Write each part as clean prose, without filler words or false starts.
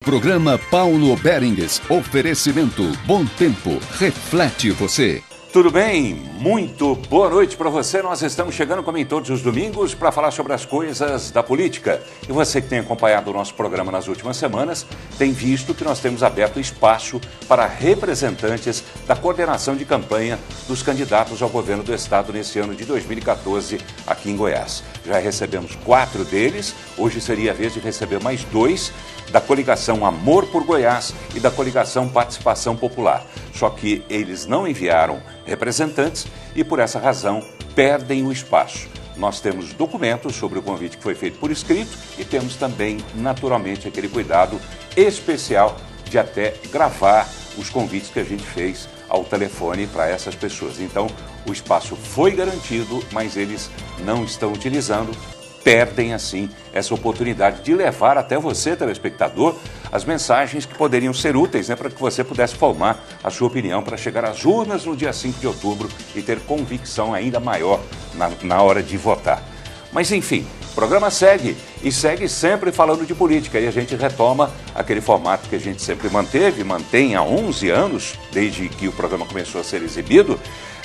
Programa Paulo Berengues. Oferecimento Bom Tempo. Reflete você. Tudo bem? Muito boa noite para você. Nós estamos chegando, como em todos os domingos, para falar sobre as coisas da política. E você que tem acompanhado o nosso programa nas últimas semanas, tem visto que nós temos aberto espaço para representantes da coordenação de campanha dos candidatos ao governo do estado nesse ano de 2014 aqui em Goiás. Já recebemos 4 deles, hoje seria a vez de receber mais 2 da coligação Amor por Goiás e da coligação Participação Popular. Só que eles não enviaram representantes e, por essa razão, perdem o espaço. Nós temos documentos sobre o convite que foi feito por escrito e temos também, naturalmente, aquele cuidado especial de até gravar os convites que a gente fez ao telefone para essas pessoas. Então, o espaço foi garantido, mas eles não estão utilizando. Perdem, assim, essa oportunidade de levar até você, telespectador, as mensagens que poderiam ser úteis, né, para que você pudesse formar a sua opinião para chegar às urnas no dia 5 de outubro e ter convicção ainda maior na hora de votar. Mas, enfim, o programa segue e segue sempre falando de política e a gente retoma aquele formato que a gente sempre mantém há 11 anos, desde que o programa começou a ser exibido.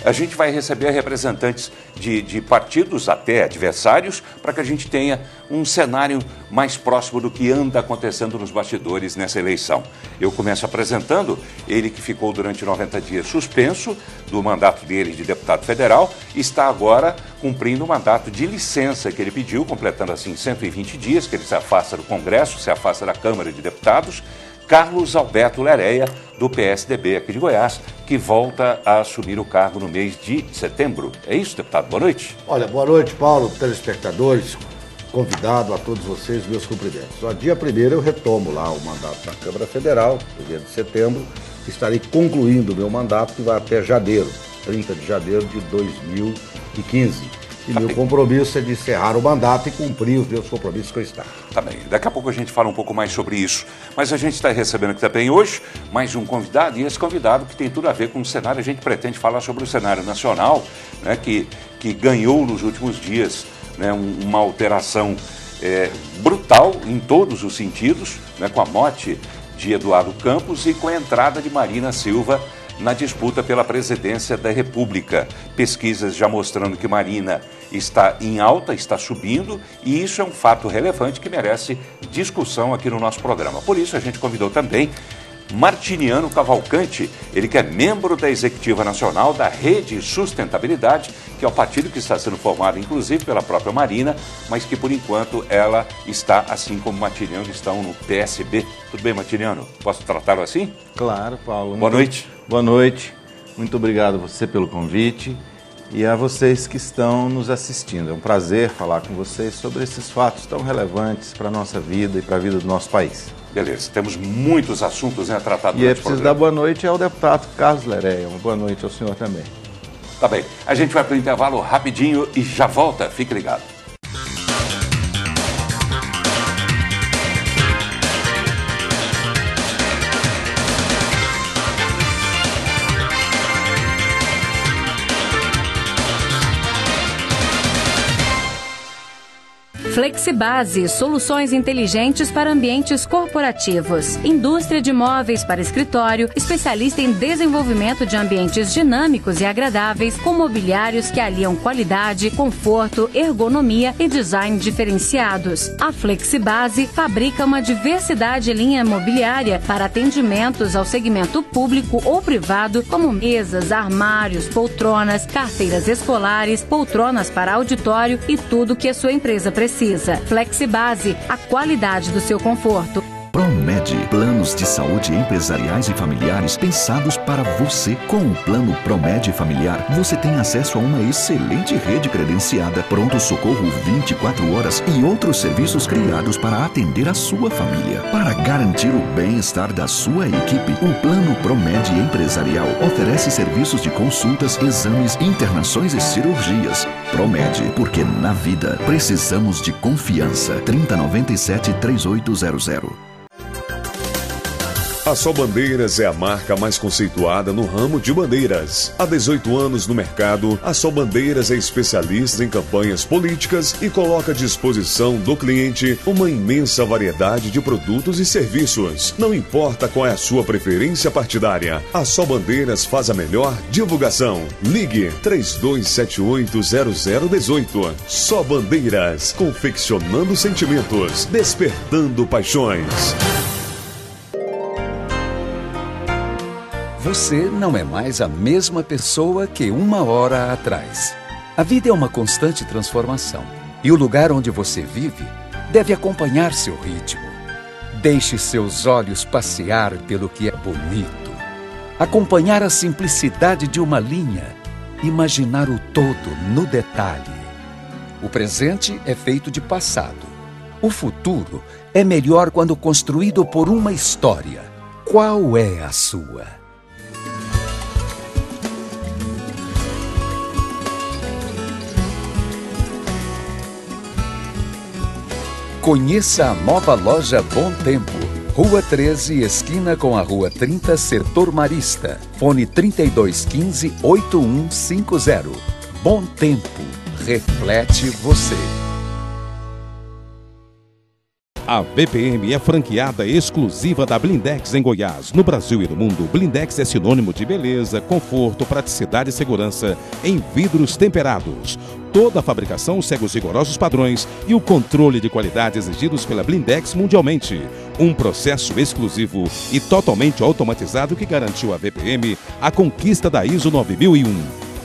A gente vai receber representantes de partidos, até adversários, para que a gente tenha um cenário mais próximo do que anda acontecendo nos bastidores nessa eleição. Eu começo apresentando ele que ficou durante 90 dias suspenso do mandato dele de deputado federal, está agora cumprindo o mandato de licença que ele pediu, completando assim 120 dias, que ele se afasta do Congresso, se afasta da Câmara de Deputados. Carlos Alberto Lereia, do PSDB aqui de Goiás, que volta a assumir o cargo no mês de setembro. É isso, deputado? Boa noite. Olha, boa noite, Paulo, telespectadores, convidado a todos vocês, meus cumprimentos. Só dia 1º eu retomo lá o mandato na Câmara Federal, no dia de setembro, estarei concluindo o meu mandato, que vai até janeiro, 30 de janeiro de 2015. E meu compromisso é de encerrar o mandato e cumprir os meus compromissos com o Estado. Tá bem, daqui a pouco a gente fala um pouco mais sobre isso. Mas a gente está recebendo aqui também hoje mais um convidado, e esse convidado que tem tudo a ver com o cenário, a gente pretende falar sobre o cenário nacional, né, que ganhou nos últimos dias, né, uma alteração brutal em todos os sentidos, né, com a morte de Eduardo Campos e com a entrada de Marina Silva na disputa pela presidência da República. Pesquisas já mostrando que Marina está em alta, está subindo, e isso é um fato relevante que merece discussão aqui no nosso programa. Por isso a gente convidou também Martiniano Cavalcante, ele que é membro da Executiva Nacional da Rede Sustentabilidade, que é o partido que está sendo formado, inclusive, pela própria Marina, mas que, por enquanto, ela está, assim como Martiniano, estão no PSB. Tudo bem, Martiniano? Posso tratá-lo assim? Claro, Paulo. Boa noite. Boa noite. Muito obrigado a você pelo convite e a vocês que estão nos assistindo. É um prazer falar com vocês sobre esses fatos tão relevantes para a nossa vida e para a vida do nosso país. Beleza, temos muitos assuntos, né, tratados e é preciso dar boa noite ao deputado Carlos Lereia. Uma boa noite ao senhor também. Tá bem, a gente vai para o intervalo rapidinho e já volta, fique ligado. Flexibase, soluções inteligentes para ambientes corporativos. Indústria de móveis para escritório, especialista em desenvolvimento de ambientes dinâmicos e agradáveis, com mobiliários que aliam qualidade, conforto, ergonomia e design diferenciados. A Flexibase fabrica uma diversidade de linha mobiliária para atendimentos ao segmento público ou privado, como mesas, armários, poltronas, carteiras escolares, poltronas para auditório e tudo que a sua empresa precisa. Flexibase, a qualidade do seu conforto. Promed, planos de saúde empresariais e familiares pensados para você. Com o plano Promed Familiar, você tem acesso a uma excelente rede credenciada, pronto-socorro 24 horas e outros serviços criados para atender a sua família. Para garantir o bem-estar da sua equipe, o plano Promed Empresarial oferece serviços de consultas, exames, internações e cirurgias. Promed, porque na vida precisamos de confiança. 3097-3800. A Sol Bandeiras é a marca mais conceituada no ramo de bandeiras. Há 18 anos no mercado, a Sol Bandeiras é especialista em campanhas políticas e coloca à disposição do cliente uma imensa variedade de produtos e serviços. Não importa qual é a sua preferência partidária, a Sol Bandeiras faz a melhor divulgação. Ligue 32780018. Sol Bandeiras, confeccionando sentimentos, despertando paixões. Você não é mais a mesma pessoa que uma hora atrás. A vida é uma constante transformação e o lugar onde você vive deve acompanhar seu ritmo. Deixe seus olhos passear pelo que é bonito, acompanhar a simplicidade de uma linha, imaginar o todo no detalhe. O presente é feito de passado. O futuro é melhor quando construído por uma história. Qual é a sua? Conheça a nova loja Bom Tempo. Rua 13, esquina com a Rua 30, Setor Marista. Fone 3215-8150. Bom Tempo. Reflete você. A VPM é franqueada exclusiva da Blindex em Goiás. No Brasil e no mundo, Blindex é sinônimo de beleza, conforto, praticidade e segurança em vidros temperados. Toda a fabricação segue os rigorosos padrões e o controle de qualidade exigidos pela Blindex mundialmente. Um processo exclusivo e totalmente automatizado que garantiu à VPM a conquista da ISO 9001.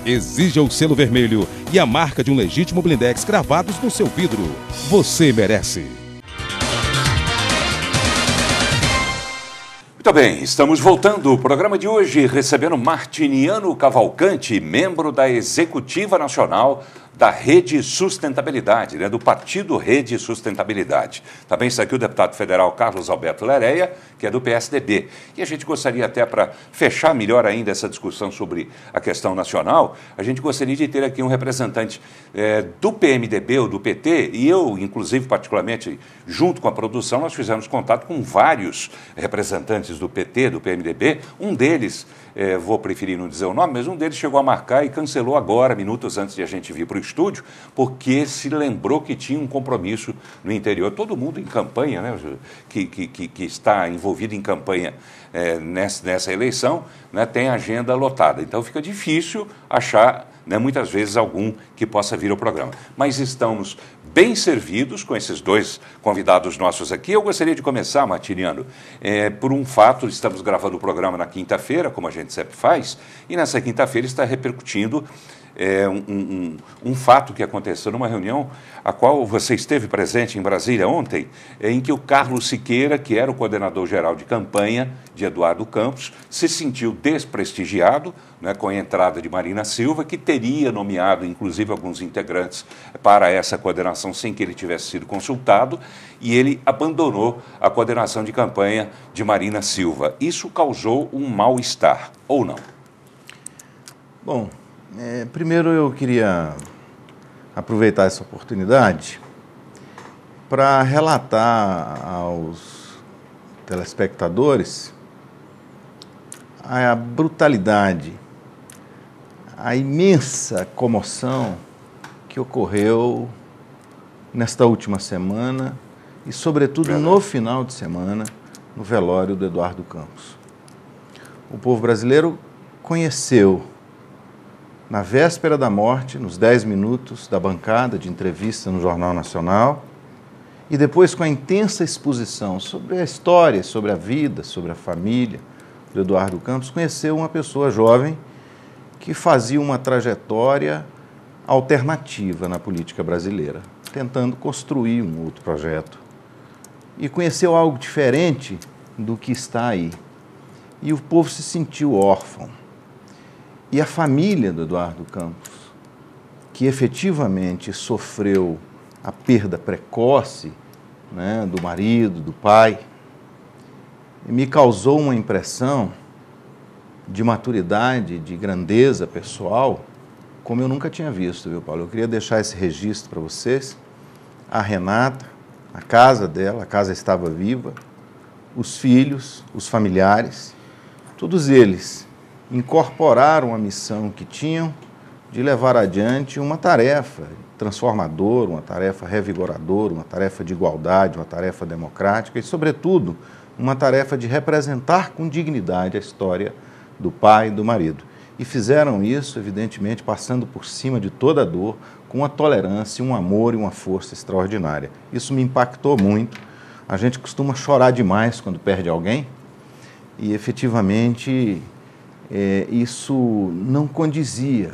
Exija o selo vermelho e a marca de um legítimo Blindex cravados no seu vidro. Você merece. Muito bem, estamos voltando. O programa de hoje recebendo Martiniano Cavalcante, membro da Executiva Nacional da Rede Sustentabilidade, do Partido Rede Sustentabilidade. Também está aqui o deputado federal Carlos Alberto Lereia, que é do PSDB. E a gente gostaria até, para fechar melhor ainda essa discussão sobre a questão nacional, a gente gostaria de ter aqui um representante do PMDB ou do PT, e eu, inclusive, particularmente, junto com a produção, nós fizemos contato com vários representantes do PT, do PMDB. Um deles, vou preferir não dizer o nome, mas um deles chegou a marcar e cancelou agora, minutos antes de a gente vir para o estúdio, porque se lembrou que tinha um compromisso no interior. Todo mundo em campanha, né, que está envolvido em campanha nessa eleição, né, tem agenda lotada. Então fica difícil achar, né, muitas vezes, algum que possa vir ao programa. Mas estamos bem servidos com esses dois convidados nossos aqui. Eu gostaria de começar, Martiniano, por um fato. Estamos gravando o programa na quinta-feira, como a gente sempre faz, e nessa quinta-feira está repercutindo um fato que aconteceu numa reunião a qual você esteve presente em Brasília ontem, em que o Carlos Siqueira, que era o coordenador-geral de campanha de Eduardo Campos, se sentiu desprestigiado, né, com a entrada de Marina Silva, que teria nomeado, inclusive, alguns integrantes para essa coordenação sem que ele tivesse sido consultado, e ele abandonou a coordenação de campanha de Marina Silva. Isso causou um mal-estar, ou não? Bom, primeiro eu queria aproveitar essa oportunidade para relatar aos telespectadores a brutalidade, a imensa comoção que ocorreu nesta última semana e, sobretudo, no final de semana, no velório do Eduardo Campos. O povo brasileiro conheceu, na véspera da morte, nos 10 minutos da bancada de entrevista no Jornal Nacional, e depois com a intensa exposição sobre a história, sobre a vida, sobre a família do Eduardo Campos, conheceu uma pessoa jovem que fazia uma trajetória alternativa na política brasileira, tentando construir um outro projeto. E conheceu algo diferente do que está aí. E o povo se sentiu órfão. E a família do Eduardo Campos, que efetivamente sofreu a perda precoce, né, do marido, do pai, me causou uma impressão de maturidade, de grandeza pessoal, como eu nunca tinha visto, viu, Paulo? Eu queria deixar esse registro para vocês. A Renata, a casa dela, a casa estava viva, os filhos, os familiares, todos eles incorporaram a missão que tinham de levar adiante uma tarefa transformadora, uma tarefa revigoradora, uma tarefa de igualdade, uma tarefa democrática e, sobretudo, uma tarefa de representar com dignidade a história do pai e do marido. E fizeram isso, evidentemente, passando por cima de toda a dor, com uma tolerância, um amor e uma força extraordinária. Isso me impactou muito. A gente costuma chorar demais quando perde alguém e, efetivamente, isso não condiziria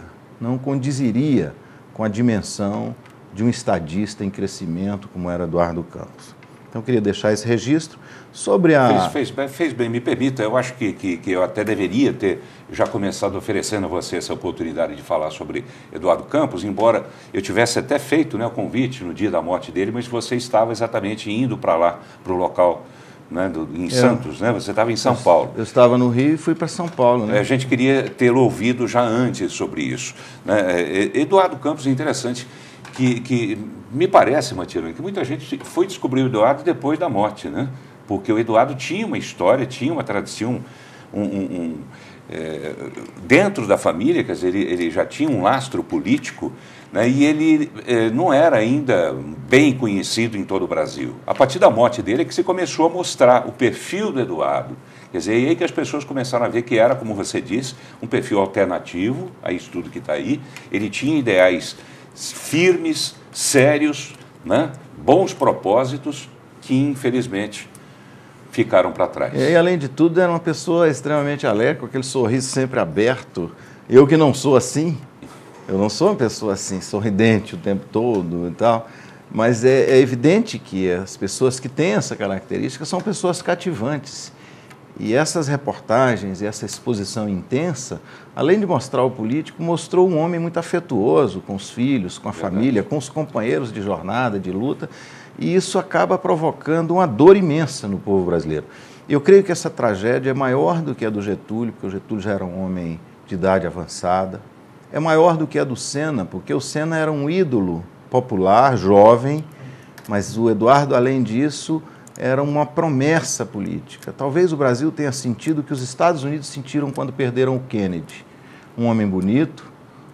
com a dimensão de um estadista em crescimento como era Eduardo Campos. Então, eu queria deixar esse registro sobre a... Fez bem, me permita, eu acho que eu até deveria ter já começado oferecendo a você essa oportunidade de falar sobre Eduardo Campos, embora eu tivesse até feito, né, o convite no dia da morte dele, mas você estava exatamente indo para lá, para o local, né, em Santos, né? Você estava em São Paulo. Eu estava no Rio e fui para São Paulo. Né? A gente queria tê-lo ouvido já antes sobre isso. Né? Eduardo Campos é interessante, que me parece, Matirone, que muita gente foi descobrir o Eduardo depois da morte, né? Porque o Eduardo tinha uma história, tinha uma tradição, dentro da família, quer dizer, ele já tinha um lastro político, né, e ele não era ainda bem conhecido em todo o Brasil. A partir da morte dele é que se começou a mostrar o perfil do Eduardo. Quer dizer, é aí que as pessoas começaram a ver que era, como você disse, um perfil alternativo a isso tudo que está aí. Ele tinha ideais firmes, sérios, né, bons propósitos, que infelizmente ficaram para trás. E além de tudo, era uma pessoa extremamente alegre, com aquele sorriso sempre aberto. Eu que não sou assim, eu não sou uma pessoa assim, sorridente o tempo todo e tal, mas é evidente que as pessoas que têm essa característica são pessoas cativantes. E essas reportagens e essa exposição intensa, além de mostrar o político, mostrou um homem muito afetuoso com os filhos, com a família, com os companheiros de jornada, de luta, e isso acaba provocando uma dor imensa no povo brasileiro. Eu creio que essa tragédia é maior do que a do Getúlio, porque o Getúlio já era um homem de idade avançada, é maior do que a do Senna, porque o Senna era um ídolo popular, jovem, mas o Eduardo, além disso, era uma promessa política. Talvez o Brasil tenha sentido o que os Estados Unidos sentiram quando perderam o Kennedy. Um homem bonito,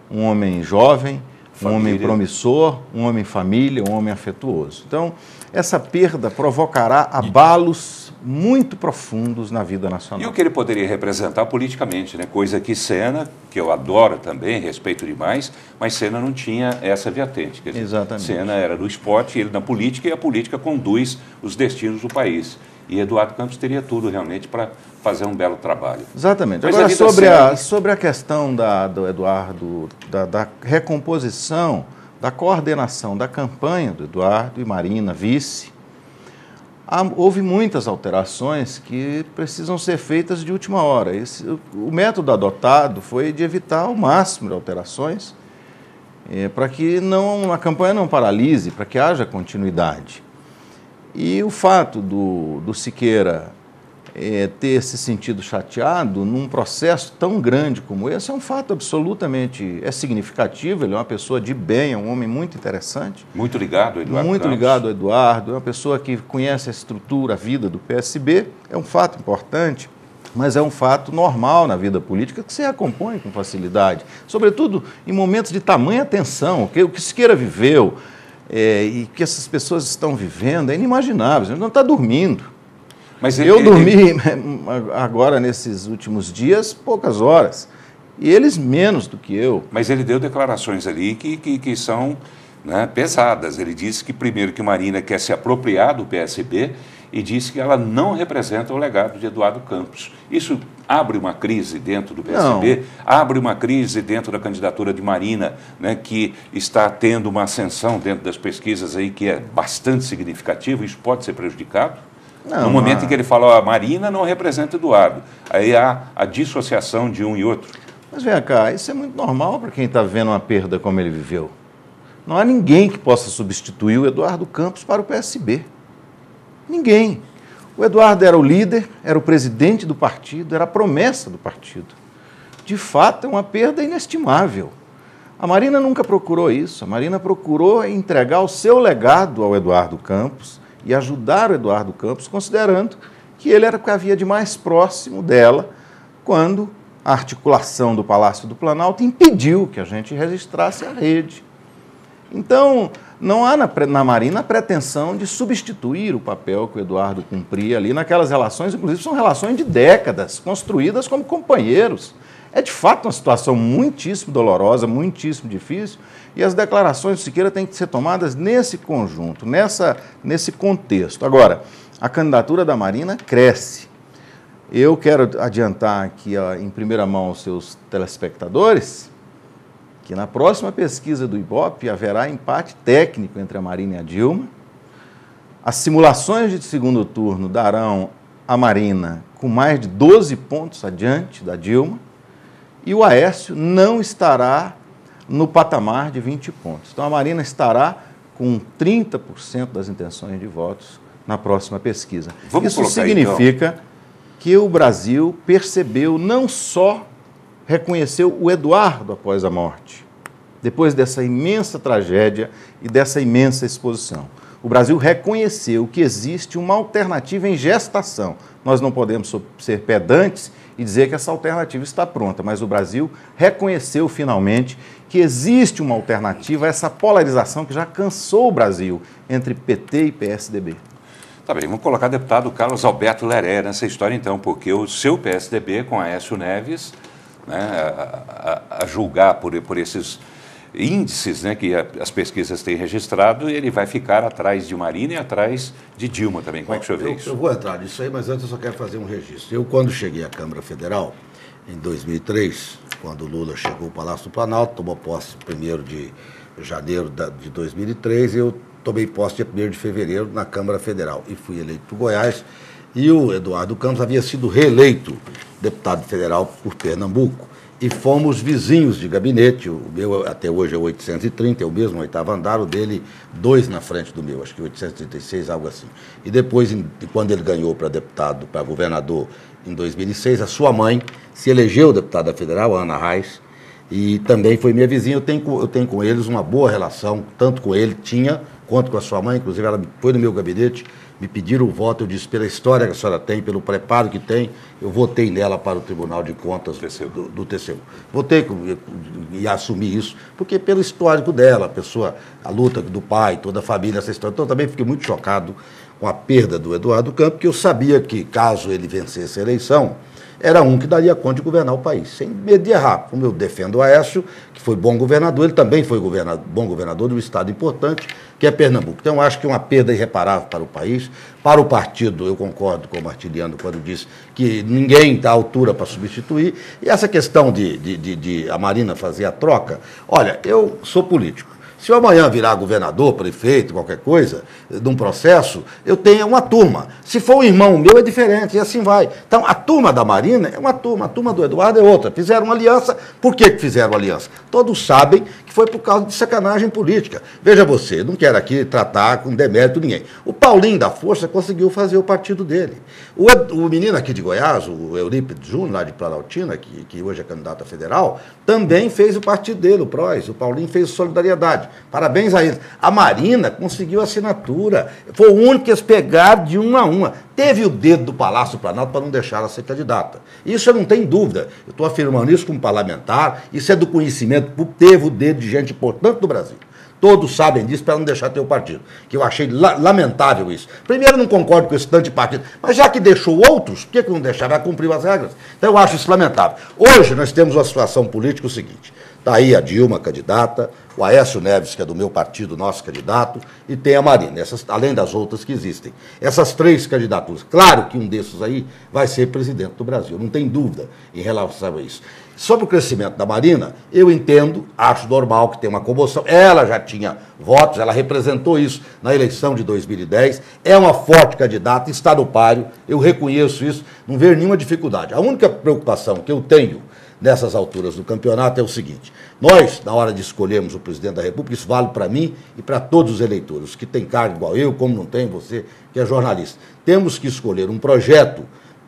um homem jovem, família. Um homem promissor, um homem família, um homem afetuoso. Então, essa perda provocará abalos muito profundos na vida nacional. E o que ele poderia representar politicamente, né? Coisa que Senna, que eu adoro também, respeito demais, mas Senna não tinha essa vertente. Quer dizer, exatamente. Senna era do esporte, ele na política, e a política conduz os destinos do país. E Eduardo Campos teria tudo realmente para fazer um belo trabalho. Exatamente. Mas agora, sobre a questão do Eduardo, da recomposição, da coordenação da campanha do Eduardo e Marina, vice, houve muitas alterações que precisam ser feitas de última hora. O método adotado foi de evitar ao máximo de alterações para que a campanha não paralise, para que haja continuidade. E o fato do Siqueira ter se sentido chateado num processo tão grande como esse é um fato absolutamente significativo. Ele é uma pessoa de bem, é um homem muito interessante. Muito ligado ao Eduardo Muito Campos. ligado ao Eduardo, é uma pessoa que conhece a estrutura, a vida do PSB. É um fato importante, mas é um fato normal na vida política que se recompõe com facilidade. Sobretudo em momentos de tamanha tensão, o que Siqueira viveu e que essas pessoas estão vivendo é inimaginável. A gente não está dormindo. Mas eu dormi agora, nesses últimos dias, poucas horas. E eles menos do que eu. Mas ele deu declarações ali que são, né, pesadas. Ele disse que, primeiro, que Marina quer se apropriar do PSB e disse que ela não representa o legado de Eduardo Campos. Isso abre uma crise dentro do PSB, não. Abre uma crise dentro da candidatura de Marina, né, que está tendo uma ascensão dentro das pesquisas aí que é bastante significativa. Isso pode ser prejudicado? Não, no momento em que ele fala, a Marina não representa Eduardo, aí há a dissociação de um e outro. Mas vem cá, isso é muito normal para quem está vivendo uma perda como ele viveu. Não há ninguém que possa substituir o Eduardo Campos para o PSB. Ninguém. O Eduardo era o líder, era o presidente do partido, era a promessa do partido. De fato, é uma perda inestimável. A Marina nunca procurou isso. A Marina procurou entregar o seu legado ao Eduardo Campos e ajudar o Eduardo Campos, considerando que ele era o que havia de mais próximo dela quando a articulação do Palácio do Planalto impediu que a gente registrasse a rede. Então, não há na Marina a pretensão de substituir o papel que o Eduardo cumpria ali naquelas relações, inclusive são relações de décadas, construídas como companheiros. É de fato uma situação muitíssimo dolorosa, muitíssimo difícil, e as declarações do Siqueira têm que ser tomadas nesse conjunto, nesse contexto. Agora, a candidatura da Marina cresce. Eu quero adiantar aqui em primeira mão aos seus telespectadores que na próxima pesquisa do Ibope haverá empate técnico entre a Marina e a Dilma. As simulações de segundo turno darão a Marina com mais de 12 pontos adiante da Dilma e o Aécio não estará no patamar de 20 pontos. Então a Marina estará com 30% das intenções de votos na próxima pesquisa. Isso significa que o Brasil percebeu, não só reconheceu o Eduardo após a morte, depois dessa imensa tragédia e dessa imensa exposição. O Brasil reconheceu que existe uma alternativa em gestação. Nós não podemos ser pedantes e dizer que essa alternativa está pronta, mas o Brasil reconheceu finalmente que existe uma alternativa a essa polarização que já cansou o Brasil entre PT e PSDB. Tá bem, vamos colocar o deputado Carlos Alberto Leré nessa história então, porque o seu PSDB com Aécio Neves, né, a julgar por esses índices, né, que as pesquisas têm registrado, ele vai ficar atrás de Marina e atrás de Dilma também. Como é que o senhor vê isso? Eu vou entrar nisso aí, mas antes eu só quero fazer um registro. Eu, quando cheguei à Câmara Federal, em 2003, quando o Lula chegou ao Palácio do Planalto, tomou posse 1º de janeiro de 2003, eu tomei posse dia 1º de fevereiro na Câmara Federal e fui eleito por Goiás. E o Eduardo Campos havia sido reeleito deputado federal por Pernambuco. E fomos vizinhos de gabinete, o meu até hoje é 830, é o mesmo 8º andar, o dele 2 na frente do meu, acho que 836, algo assim. E depois, quando ele ganhou para deputado, para governador em 2006, a sua mãe se elegeu deputada federal, a Ana Reis, e também foi minha vizinha. Eu tenho com eles uma boa relação, tanto com ele, quanto com a sua mãe, inclusive ela foi no meu gabinete, me pediram o voto, eu disse, pela história que a senhora tem, pelo preparo que tem, eu votei nela para o Tribunal de Contas do TCU. Votei e assumi isso, porque pelo histórico dela, a luta do pai, toda a família, essa história. Então, eu também fiquei muito chocado com a perda do Eduardo Campos, porque eu sabia que, caso ele vencesse a eleição, era um que daria conta de governar o país, sem medo de errar. Como eu defendo o Aécio, que foi bom governador, ele também foi bom governador de um estado importante, que é Pernambuco. Então, eu acho que é uma perda irreparável para o país. Para o partido, eu concordo com o Martiliano quando disse que ninguém está à altura para substituir. E essa questão de a Marina fazer a troca, olha, eu sou político. Se eu amanhã virar governador, prefeito, qualquer coisa, num processo, eu tenho uma turma. Se for um irmão meu, é diferente, e assim vai. Então, a turma da Marina é uma turma, a turma do Eduardo é outra. Fizeram uma aliança. Por que fizeram aliança? Todos sabem que foi por causa de sacanagem política. Veja você, não quero aqui tratar com demérito ninguém. O Paulinho da Força conseguiu fazer o partido dele. O menino aqui de Goiás, o Eurípides Júnior, lá de Planaltina, que hoje é candidato a federal, também fez o partido dele, o PROS. O Paulinho fez Solidariedade. Parabéns a eles. A Marina conseguiu assinatura. Foi o único que eles pegaram de uma a uma. Teve o dedo do Palácio do Planalto para não deixar ela ser candidata. Isso eu não tenho dúvida. Eu estou afirmando isso como parlamentar. Isso é do conhecimento. Teve o dedo de gente importante do Brasil. Todos sabem disso para não deixar ter o partido. Que eu achei lamentável isso. Primeiro, eu não concordo com esse tanto de partido. Mas já que deixou outros, por que não deixava? Cumpriu as regras. Então eu acho isso lamentável. Hoje nós temos uma situação política o seguinte. Está aí a Dilma, candidata, o Aécio Neves, que é do meu partido, nosso candidato, e tem a Marina, além das outras que existem. Essas 3 candidaturas. Claro que um desses aí vai ser presidente do Brasil, não tem dúvida em relação a isso. Sobre o crescimento da Marina, eu entendo, acho normal que tenha uma comoção. Ela já tinha votos, ela representou isso na eleição de 2010, é uma forte candidata, está no páreo, eu reconheço isso, não vejo nenhuma dificuldade. A única preocupação que eu tenho nessas alturas do campeonato é o seguinte: nós, na hora de escolhermos o presidente da República, isso vale para mim e para todos os eleitores, que tem cargo igual eu, como não tem você, que é jornalista. Temos que escolher um projeto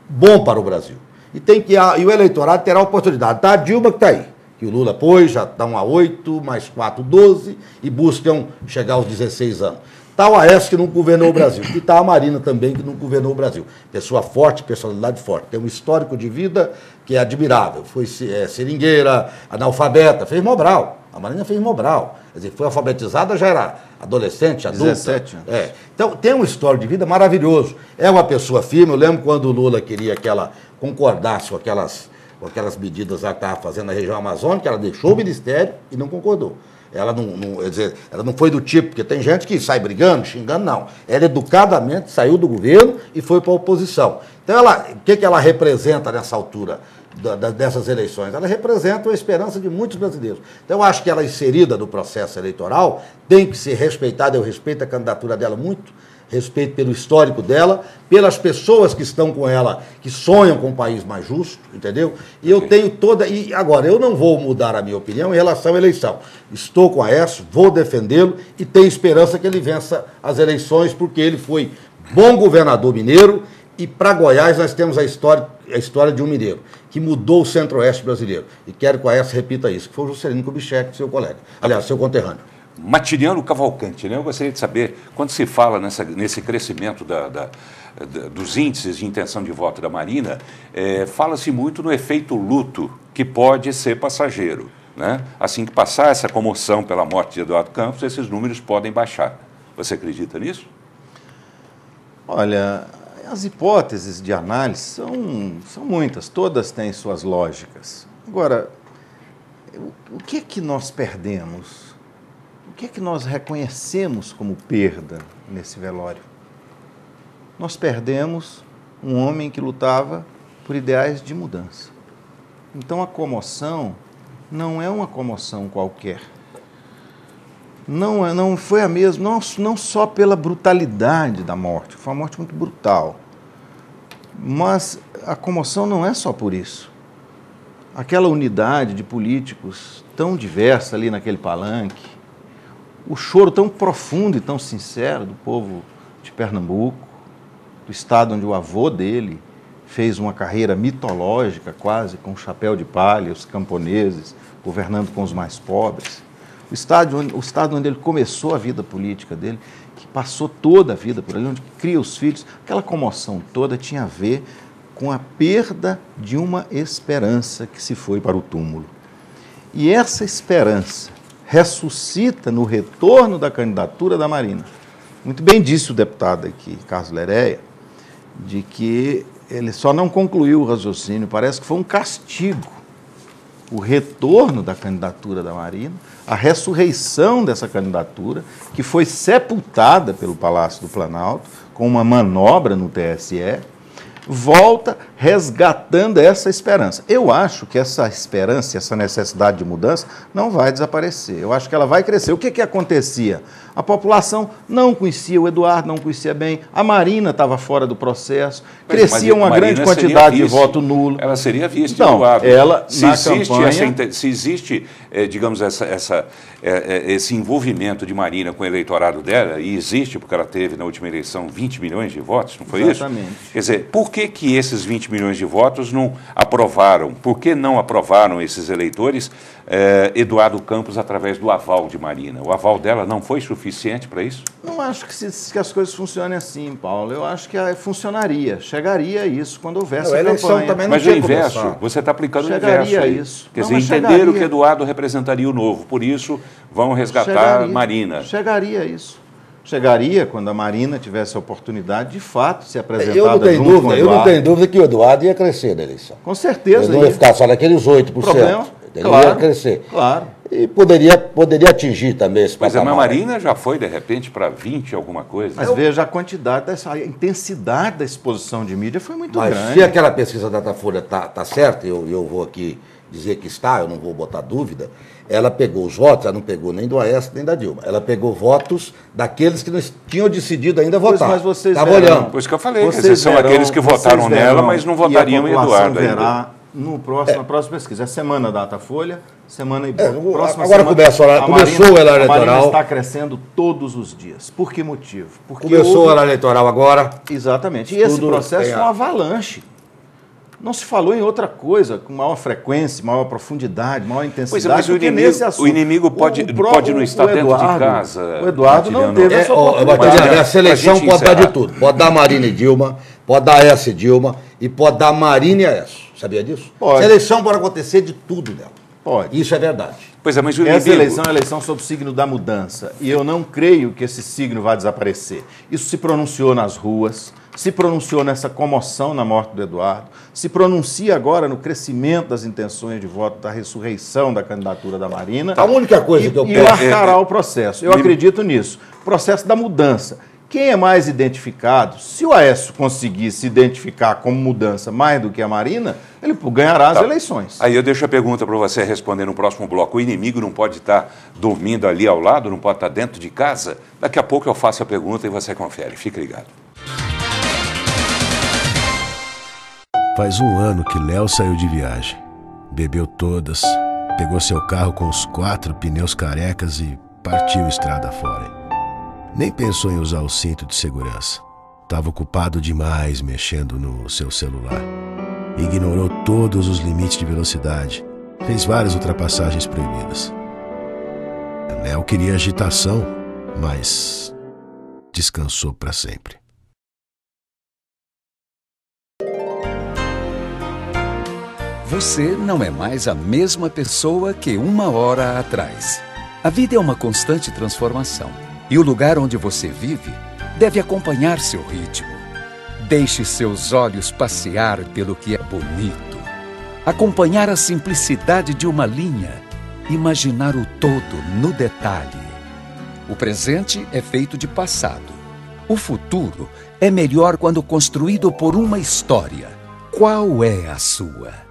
bom para o Brasil. E o eleitorado terá a oportunidade. Tá a Dilma que está aí, que o Lula pôs, já estão a 8, mais 4, 12, e buscam chegar aos 16 anos. Está o Aécio, que não governou o Brasil, e está a Marina também, que não governou o Brasil. Pessoa forte, personalidade forte. Tem um histórico de vida que é admirável. Foi seringueira, analfabeta, fez Mobral. A Marina fez Mobral. Quer dizer, foi alfabetizada, já era adolescente, adulta. 17 anos. Então, tem um histórico de vida maravilhoso. É uma pessoa firme. Eu lembro quando o Lula queria que ela concordasse com aquelas medidas lá que estava fazendo na região amazônica, ela deixou o ministério e não concordou. Ela quer dizer, ela não foi do tipo, porque tem gente que sai brigando, xingando, não. Ela educadamente saiu do governo e foi para a oposição. Então, o que ela representa nessa altura dessas eleições? Ela representa a esperança de muitos brasileiros. Então, eu acho que ela, inserida no processo eleitoral, tem que ser respeitada. Eu respeito a candidatura dela muito, respeito pelo histórico dela, pelas pessoas que estão com ela, que sonham com um país mais justo, entendeu? E eu tenho toda... E agora, eu não vou mudar a minha opinião em relação à eleição. Estou com o Aécio, vou defendê-lo e tenho esperança que ele vença as eleições, porque ele foi bom governador mineiro e para Goiás nós temos a história de um mineiro, que mudou o centro-oeste brasileiro. E quero que o Aécio repita isso, que foi o Juscelino Kubitschek, seu colega. Aliás, seu conterrâneo. Matiniano Cavalcante, né? Eu gostaria de saber, quando se fala nesse crescimento dos índices de intenção de voto da Marina, fala-se muito no efeito luto, que pode ser passageiro, né? Assim que passar essa comoção pela morte de Eduardo Campos, esses números podem baixar. Você acredita nisso? Olha, as hipóteses de análise são muitas, todas têm suas lógicas. Agora, o que é que nós perdemos? O que é que nós reconhecemos como perda nesse velório? Nós perdemos um homem que lutava por ideais de mudança. Então a comoção não é uma comoção qualquer. Não foi a mesma, não só pela brutalidade da morte, foi uma morte muito brutal. Mas a comoção não é só por isso. Aquela unidade de políticos tão diversa ali naquele palanque, o choro tão profundo e tão sincero do povo de Pernambuco, do estado onde o avô dele fez uma carreira mitológica quase, com o chapéu de palha, os camponeses, governando com os mais pobres. O estado onde ele começou a vida política dele, que passou toda a vida por ali, onde cria os filhos. Aquela comoção toda tinha a ver com a perda de uma esperança que se foi para o túmulo. E essa esperança ressuscita no retorno da candidatura da Marina. Muito bem disse o deputado aqui, Carlos Lereia, de que ele só não concluiu o raciocínio, parece que foi um castigo. O retorno da candidatura da Marina, a ressurreição dessa candidatura, que foi sepultada pelo Palácio do Planalto, com uma manobra no TSE, volta resgatando essa esperança. Eu acho que essa esperança, essa necessidade de mudança não vai desaparecer. Eu acho que ela vai crescer. O que acontecia? A população não conhecia o Eduardo, não conhecia bem. A Marina estava fora do processo. Crescia uma grande quantidade de voto nulo. Ela seria vice então, Eduardo. Ela, Se existe, digamos, esse envolvimento de Marina com o eleitorado dela, e existe, porque ela teve na última eleição 20 milhões de votos, não foi isso? Exatamente. Quer dizer, por que esses 20 milhões de votos não aprovaram? Por que não aprovaram esses eleitores Eduardo Campos através do aval de Marina? O aval dela não foi suficiente para isso? Não acho que as coisas funcionem assim, Paulo. Eu acho que funcionaria, chegaria a isso quando houvesse a campanha. Também não mas o inverso, você está aplicando o inverso aí. Isso. Quer dizer, entenderam que Eduardo representaria o novo, por isso vão resgatar Marina. Chegaria a isso. Chegaria quando a Marina tivesse a oportunidade de fato de se apresentar. Eu não tenho dúvida que o Eduardo ia crescer na eleição. Com certeza. Ele não ia ficar só naqueles 8%. Problema, ele ia crescer. Claro. E poderia atingir também esse patamar. Mas a Marina já foi, de repente, para 20 alguma coisa. Mas veja a quantidade, a intensidade da exposição de mídia foi muito grande. Mas se aquela pesquisa da Datafolha está certa, eu vou aqui dizer que está, eu não vou botar dúvida, ela pegou os votos, ela não pegou nem do Aécio nem da Dilma, ela pegou votos daqueles que não tinham decidido ainda votar. Mas vocês estava olhando. Por isso que eu falei, são aqueles que votaram nela, mas não votariam em Eduardo ainda. Na próxima pesquisa, é semana Datafolha, semana Ibope. Agora começou o horário eleitoral. A Marina está crescendo todos os dias. Por que motivo? Porque começou o horário eleitoral agora. Exatamente. E esse processo é uma avalanche. Não se falou em outra coisa, com maior frequência, maior profundidade, maior intensidade. Pois é, mas o inimigo pode não estar dentro de casa. O Eduardo não teve essa oportunidade. Essa eleição pode dar de tudo. Pode dar Marina e Dilma, pode dar S e Dilma e pode dar Marina e S. Sabia disso? Pode. Essa eleição pode acontecer de tudo dela. Pode. Isso é verdade. Pois é, mas essa eleição é eleição sob o signo da mudança. E eu não creio que esse signo vá desaparecer. Isso se pronunciou nas ruas, se pronunciou nessa comoção na morte do Eduardo, se pronuncia agora no crescimento das intenções de voto, da ressurreição da candidatura da Marina. A única coisa que eu peço... E marcará o processo. Eu acredito nisso. O processo da mudança. Quem é mais identificado? Se o Aécio conseguir se identificar como mudança mais do que a Marina, ele ganhará as eleições. Aí eu deixo a pergunta para você responder no próximo bloco. O inimigo não pode estar dormindo ali ao lado, não pode estar dentro de casa? Daqui a pouco eu faço a pergunta e você confere. Fique ligado. Faz um ano que Léo saiu de viagem. Bebeu todas, pegou seu carro com os 4 pneus carecas e partiu estrada fora. Nem pensou em usar o cinto de segurança. Estava ocupado demais mexendo no seu celular. Ignorou todos os limites de velocidade. Fez várias ultrapassagens proibidas. Léo queria agitação, mas descansou para sempre. Você não é mais a mesma pessoa que uma hora atrás. A vida é uma constante transformação. E o lugar onde você vive deve acompanhar seu ritmo. Deixe seus olhos passear pelo que é bonito. Acompanhar a simplicidade de uma linha. Imaginar o todo no detalhe. O presente é feito de passado. O futuro é melhor quando construído por uma história. Qual é a sua?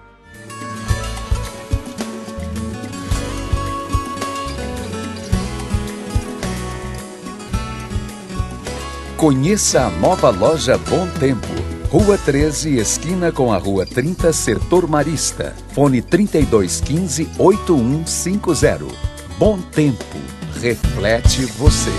Conheça a nova loja Bom Tempo. Rua 13, esquina com a Rua 30, Setor Marista. Fone 3215-8150. Bom Tempo. Reflete você.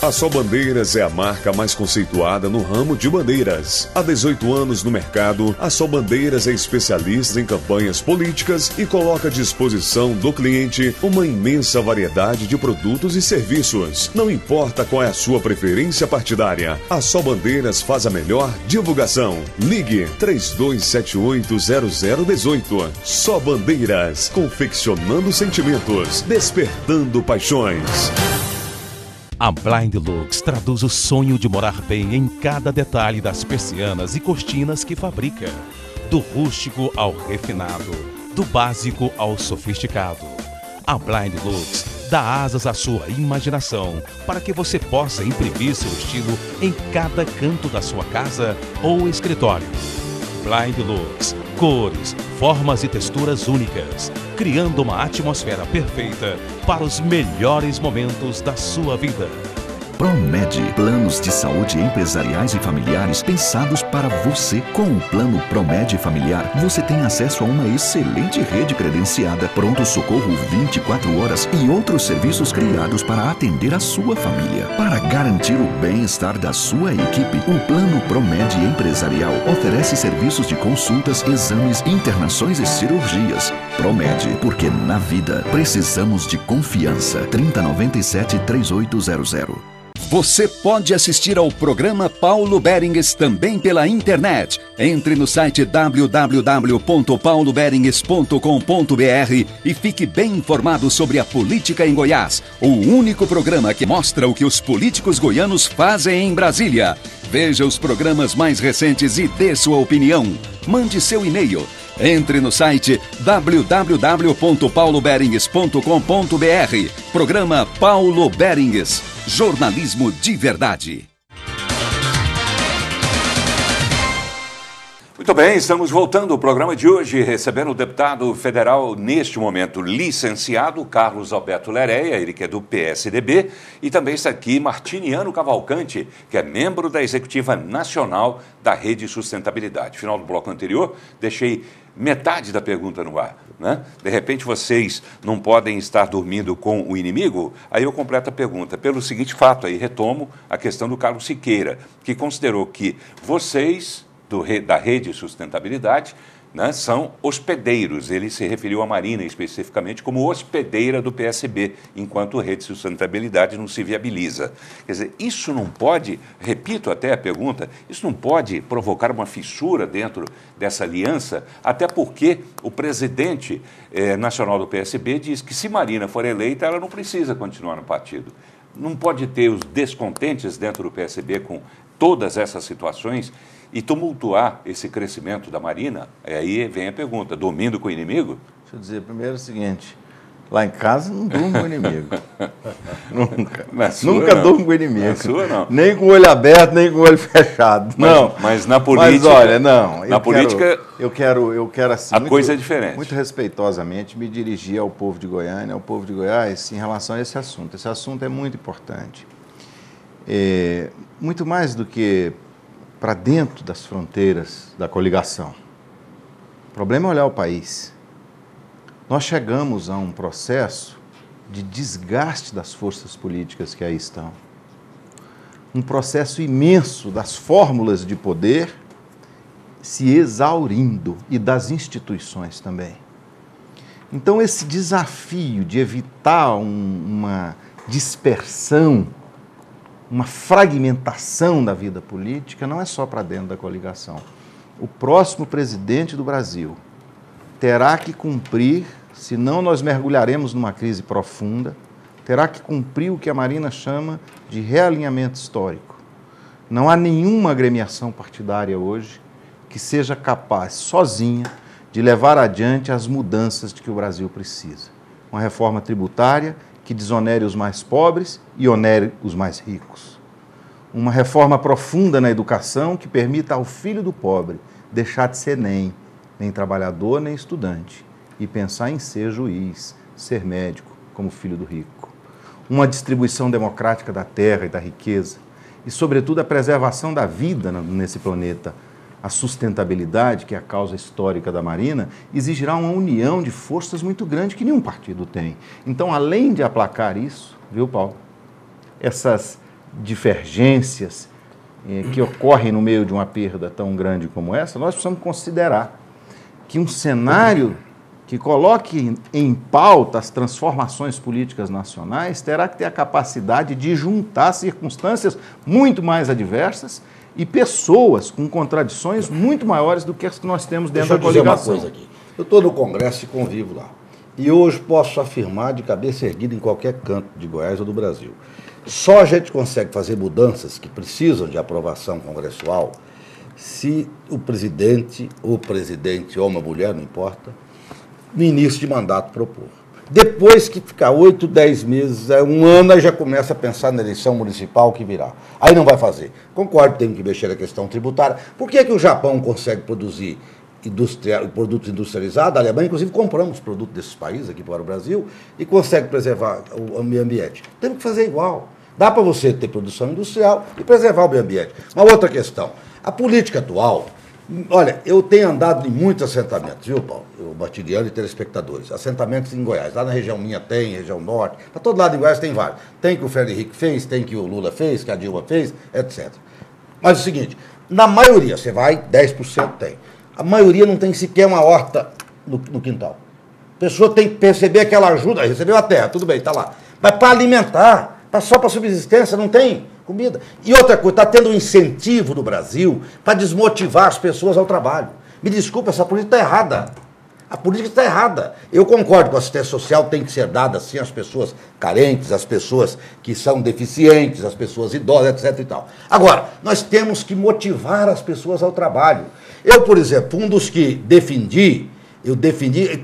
A Só Bandeiras é a marca mais conceituada no ramo de bandeiras. Há 18 anos no mercado, a Só Bandeiras é especialista em campanhas políticas e coloca à disposição do cliente uma imensa variedade de produtos e serviços. Não importa qual é a sua preferência partidária, a Só Bandeiras faz a melhor divulgação. Ligue 32780018. Só Bandeiras, confeccionando sentimentos, despertando paixões. A Blind Lux traduz o sonho de morar bem em cada detalhe das persianas e cortinas que fabrica. Do rústico ao refinado, do básico ao sofisticado. A Blind Lux dá asas à sua imaginação para que você possa imprimir seu estilo em cada canto da sua casa ou escritório. Blind Lux, cores, formas e texturas únicas, criando uma atmosfera perfeita para os melhores momentos da sua vida. Promed, planos de saúde empresariais e familiares pensados para você. Com o plano Promed Familiar, você tem acesso a uma excelente rede credenciada, pronto-socorro 24 horas e outros serviços criados para atender a sua família. Para garantir o bem-estar da sua equipe, o plano Promed Empresarial oferece serviços de consultas, exames, internações e cirurgias. Promed, porque na vida precisamos de confiança. 3097-3800. Você pode assistir ao programa Paulo Berengues também pela internet. Entre no site www.pauloberengues.com.br e fique bem informado sobre a política em Goiás. O único programa que mostra o que os políticos goianos fazem em Brasília. Veja os programas mais recentes e dê sua opinião. Mande seu e-mail. Entre no site www.pauloberengues.com.br. Programa Paulo Berengues. Jornalismo de verdade. Muito bem, estamos voltando ao programa de hoje, recebendo o deputado federal, neste momento, licenciado Carlos Alberto Lereia, ele que é do PSDB, e também está aqui Martiniano Cavalcante, que é membro da Executiva Nacional da Rede Sustentabilidade. Final do bloco anterior, deixei metade da pergunta no ar, né? De repente vocês não podem estar dormindo com o inimigo? Aí eu completo a pergunta pelo seguinte fato, aí retomo a questão do Carlos Siqueira, que considerou que vocês da Rede Sustentabilidade, né, são hospedeiros. Ele se referiu à Marina especificamente como hospedeira do PSB, enquanto Rede Sustentabilidade não se viabiliza. Quer dizer, isso não pode, repito até a pergunta, isso não pode provocar uma fissura dentro dessa aliança, até porque o presidente nacional do PSB diz que se Marina for eleita, ela não precisa continuar no partido. Não pode ter os descontentes dentro do PSB com todas essas situações e tumultuar esse crescimento da Marina? Aí vem a pergunta, dormindo com o inimigo? Deixa eu dizer primeiro o seguinte, lá em casa não durmo com o inimigo. Nunca durmo com o inimigo. Na sua, não. Nem com o olho aberto, nem com o olho fechado. Mas na política... Mas olha, não. Na política... Eu quero assim... A coisa é diferente. Muito respeitosamente me dirigir ao povo de Goiânia, ao povo de Goiás, em relação a esse assunto. Esse assunto é muito importante. Muito mais do que para dentro das fronteiras da coligação. O problema é olhar o país. Nós chegamos a um processo de desgaste das forças políticas que aí estão. Um processo imenso das fórmulas de poder se exaurindo e das instituições também. Então, esse desafio de evitar uma dispersão, uma fragmentação da vida política, não é só para dentro da coligação. O próximo presidente do Brasil terá que cumprir, senão nós mergulharemos numa crise profunda, terá que cumprir o que a Marina chama de realinhamento histórico. Não há nenhuma agremiação partidária hoje que seja capaz, sozinha, de levar adiante as mudanças de que o Brasil precisa. Uma reforma tributária que desonere os mais pobres e onere os mais ricos. Uma reforma profunda na educação que permita ao filho do pobre deixar de ser nem trabalhador, nem estudante, e pensar em ser juiz, ser médico, como filho do rico. Uma distribuição democrática da terra e da riqueza, e, sobretudo, a preservação da vida nesse planeta. A sustentabilidade, que é a causa histórica da Marina, exigirá uma união de forças muito grande que nenhum partido tem. Então, além de aplacar isso, viu, Paulo, essas divergências que ocorrem no meio de uma perda tão grande como essa, nós precisamos considerar que um cenário que coloque em pauta as transformações políticas nacionais terá que ter a capacidade de juntar circunstâncias muito mais adversas e pessoas com contradições muito maiores do que as que nós temos dentro da coligação. Deixa eu dizer uma coisa aqui. Eu estou no Congresso e convivo lá. E hoje posso afirmar de cabeça erguida em qualquer canto de Goiás ou do Brasil. Só a gente consegue fazer mudanças que precisam de aprovação congressual se o presidente ou uma mulher, não importa, no início de mandato propor. Depois que ficar 8, 10 meses, um ano, aí já começa a pensar na eleição municipal que virá. Aí não vai fazer. Concordo, tem que mexer na questão tributária. Por que o Japão consegue produzir produtos industrializados? A Alemanha, inclusive, compramos produtos desses países aqui para o Brasil e consegue preservar o meio ambiente. Temos que fazer igual. Dá para você ter produção industrial e preservar o meio ambiente. Uma outra questão. A política atual... Olha, eu tenho andado em muitos assentamentos, viu, Paulo? O Martiniano e telespectadores. Assentamentos em Goiás. Lá na região minha tem, região norte. Para todo lado em Goiás tem vários. Tem que o Fernando Henrique fez, tem que o Lula fez, que a Dilma fez, etc. Mas é o seguinte, na maioria, você vai, 10% tem. A maioria não tem sequer uma horta no quintal. A pessoa tem que perceber que ela ajuda, recebeu a terra, tudo bem, está lá. Mas para alimentar, só para subsistência, não tem comida. E outra coisa, está tendo um incentivo no Brasil para desmotivar as pessoas ao trabalho. Me desculpa, essa política está errada. A política está errada. Eu concordo que a assistência social tem que ser dada assim às pessoas carentes, às pessoas que são deficientes, às pessoas idosas, etc. e tal. Agora, nós temos que motivar as pessoas ao trabalho. Eu, por exemplo, um dos que defendi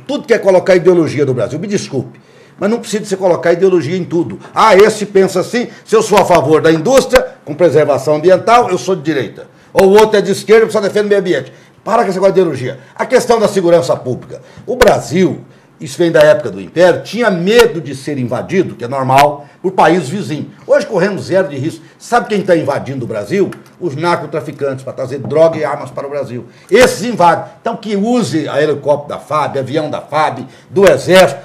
tudo que é colocar ideologia no Brasil. Me desculpe. Mas não precisa você colocar ideologia em tudo. Ah, esse pensa assim, se eu sou a favor da indústria, com preservação ambiental, eu sou de direita. Ou o outro é de esquerda, só defende o meio ambiente. Para com esse negócio de ideologia. A questão da segurança pública. O Brasil, isso vem da época do Império, tinha medo de ser invadido, que é normal, por países vizinhos. Hoje corremos zero de risco. Sabe quem está invadindo o Brasil? Os narcotraficantes, para trazer droga e armas para o Brasil. Esses invadem. Então que use a helicóptero da FAB, avião da FAB, do Exército,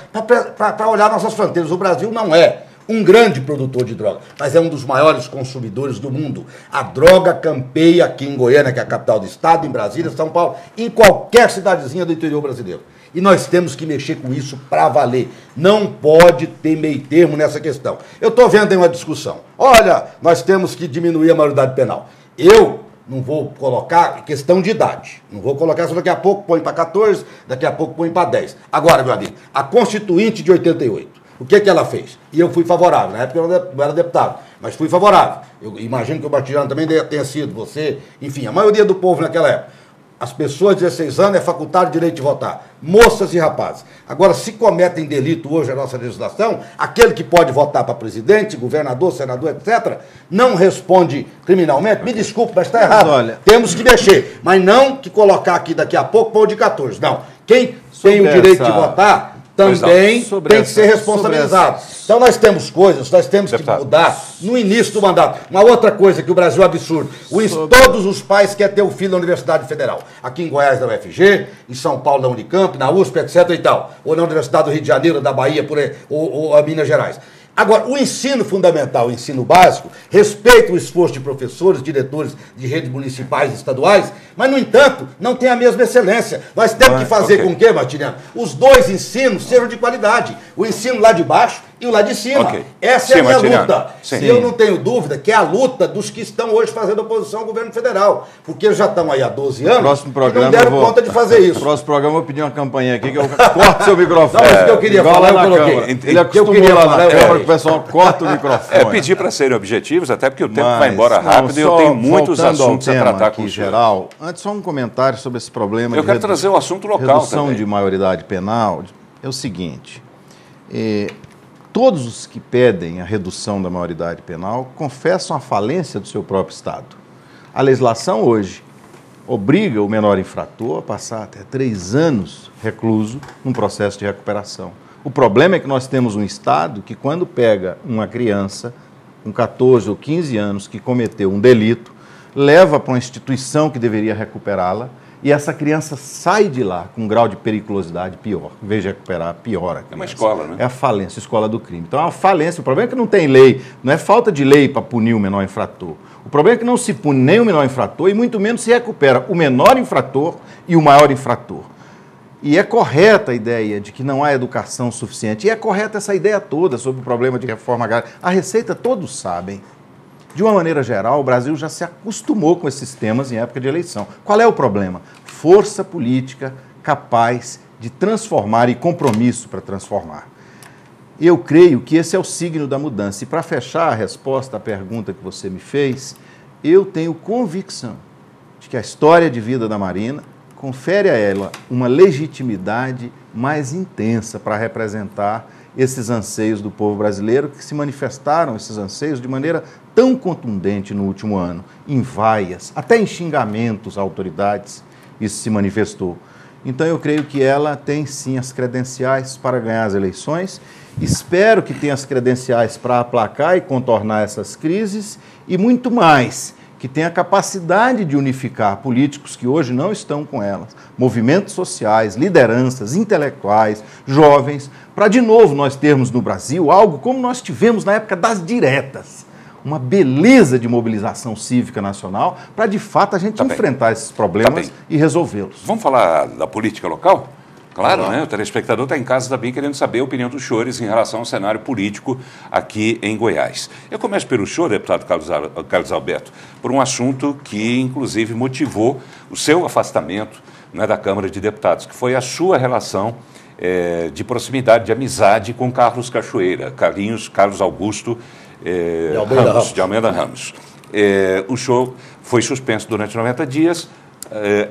para olhar nossas fronteiras. O Brasil não é um grande produtor de droga, mas é um dos maiores consumidores do mundo. A droga campeia aqui em Goiânia, que é a capital do estado, em Brasília, São Paulo, em qualquer cidadezinha do interior brasileiro. E nós temos que mexer com isso para valer. Não pode ter meio termo nessa questão. Eu estou vendo aí uma discussão. Olha, nós temos que diminuir a maioridade penal. Eu não vou colocar questão de idade. Não vou colocar isso daqui a pouco, põe para 14, daqui a pouco põe para 10. Agora, meu amigo, a Constituinte de 88. O que ela fez? E eu fui favorável. Na época eu não era deputado, mas fui favorável. Eu imagino que o Martiniano também tenha sido, você, enfim, a maioria do povo naquela época. As pessoas de 16 anos é facultado o direito de votar, moças e rapazes. Agora, se cometem delito hoje na nossa legislação, aquele que pode votar para presidente, governador, senador, etc., não responde criminalmente. Me desculpe, mas está errado. Olha, temos que mexer, mas não que colocar aqui daqui a pouco para o de 14. Não. Quem tem o direito de votar também tem que ser responsabilizado. Então nós temos coisas, nós temos que mudar no início do mandato. Uma outra coisa que o Brasil é absurdo. Todos os pais querem ter o filho na Universidade Federal. Aqui em Goiás da UFG, em São Paulo da Unicamp, na USP, etc. e tal. Ou na Universidade do Rio de Janeiro, da Bahia, por aí, ou a Minas Gerais. Agora, o ensino fundamental, o ensino básico, respeita o esforço de professores, diretores de redes municipais e estaduais, mas, no entanto, não tem a mesma excelência. Nós temos que fazer com que, Martiniano, os dois ensinos sejam de qualidade. O ensino lá de baixo e o lá de cima. Essa é a minha luta. E eu não tenho dúvida que é a luta dos que estão hoje fazendo oposição ao governo federal. Porque eles já estão aí há 12 anos e não deram conta de fazer isso. No próximo programa eu vou pedir uma campanha aqui que eu corto seu microfone. Não, mas o que eu queria falar, eu coloquei. Ele acostumou lá na Câmara que o pessoal corta o microfone. Pedir para serem objetivos, até porque o tempo vai embora rápido e eu tenho muitos assuntos a tratar com o geral. Antes, só um comentário sobre esse problema. Eu quero trazer o assunto local redução também. De maioridade penal. É o seguinte, todos os que pedem a redução da maioridade penal confessam a falência do seu próprio Estado. A legislação hoje obriga o menor infrator a passar até 3 anos recluso num processo de recuperação. O problema é que nós temos um Estado que, quando pega uma criança com 14 ou 15 anos que cometeu um delito, leva para uma instituição que deveria recuperá-la, e essa criança sai de lá com um grau de periculosidade pior. Em vez de recuperar, piora. É uma escola, né? É a falência, a escola do crime. Então é uma falência. O problema é que não tem lei, não é falta de lei para punir o menor infrator. O problema é que não se pune nem o menor infrator e muito menos se recupera o menor infrator e o maior infrator. E é correta a ideia de que não há educação suficiente. E é correta essa ideia toda sobre o problema de reforma agrária. A Receita todos sabem. De uma maneira geral, o Brasil já se acostumou com esses temas em época de eleição. Qual é o problema? Força política capaz de transformar e compromisso para transformar. Eu creio que esse é o signo da mudança. E para fechar a resposta à pergunta que você me fez, eu tenho convicção de que a história de vida da Marina confere a ela uma legitimidade mais intensa para representar esses anseios do povo brasileiro, que se manifestaram, esses anseios, de maneira tão contundente no último ano, em vaias, até em xingamentos a autoridades, isso se manifestou. Então eu creio que ela tem sim as credenciais para ganhar as eleições, espero que tenha as credenciais para aplacar e contornar essas crises e muito mais, que tenha a capacidade de unificar políticos que hoje não estão com elas, movimentos sociais, lideranças, intelectuais, jovens, para de novo nós termos no Brasil algo como nós tivemos na época das diretas, uma beleza de mobilização cívica nacional para de fato a gente enfrentar esses problemas e resolvê-los. Vamos falar da política local? Claro, né? O telespectador está em casa também querendo saber a opinião dos senhores em relação ao cenário político aqui em Goiás. Eu começo pelo senhor, deputado Carlos Alberto, por um assunto que, inclusive, motivou o seu afastamento, né, da Câmara de Deputados, que foi a sua relação de proximidade, de amizade com Carlos Cachoeira, Carlos Augusto de Almeida Ramos. O senhor foi suspenso durante 90 dias,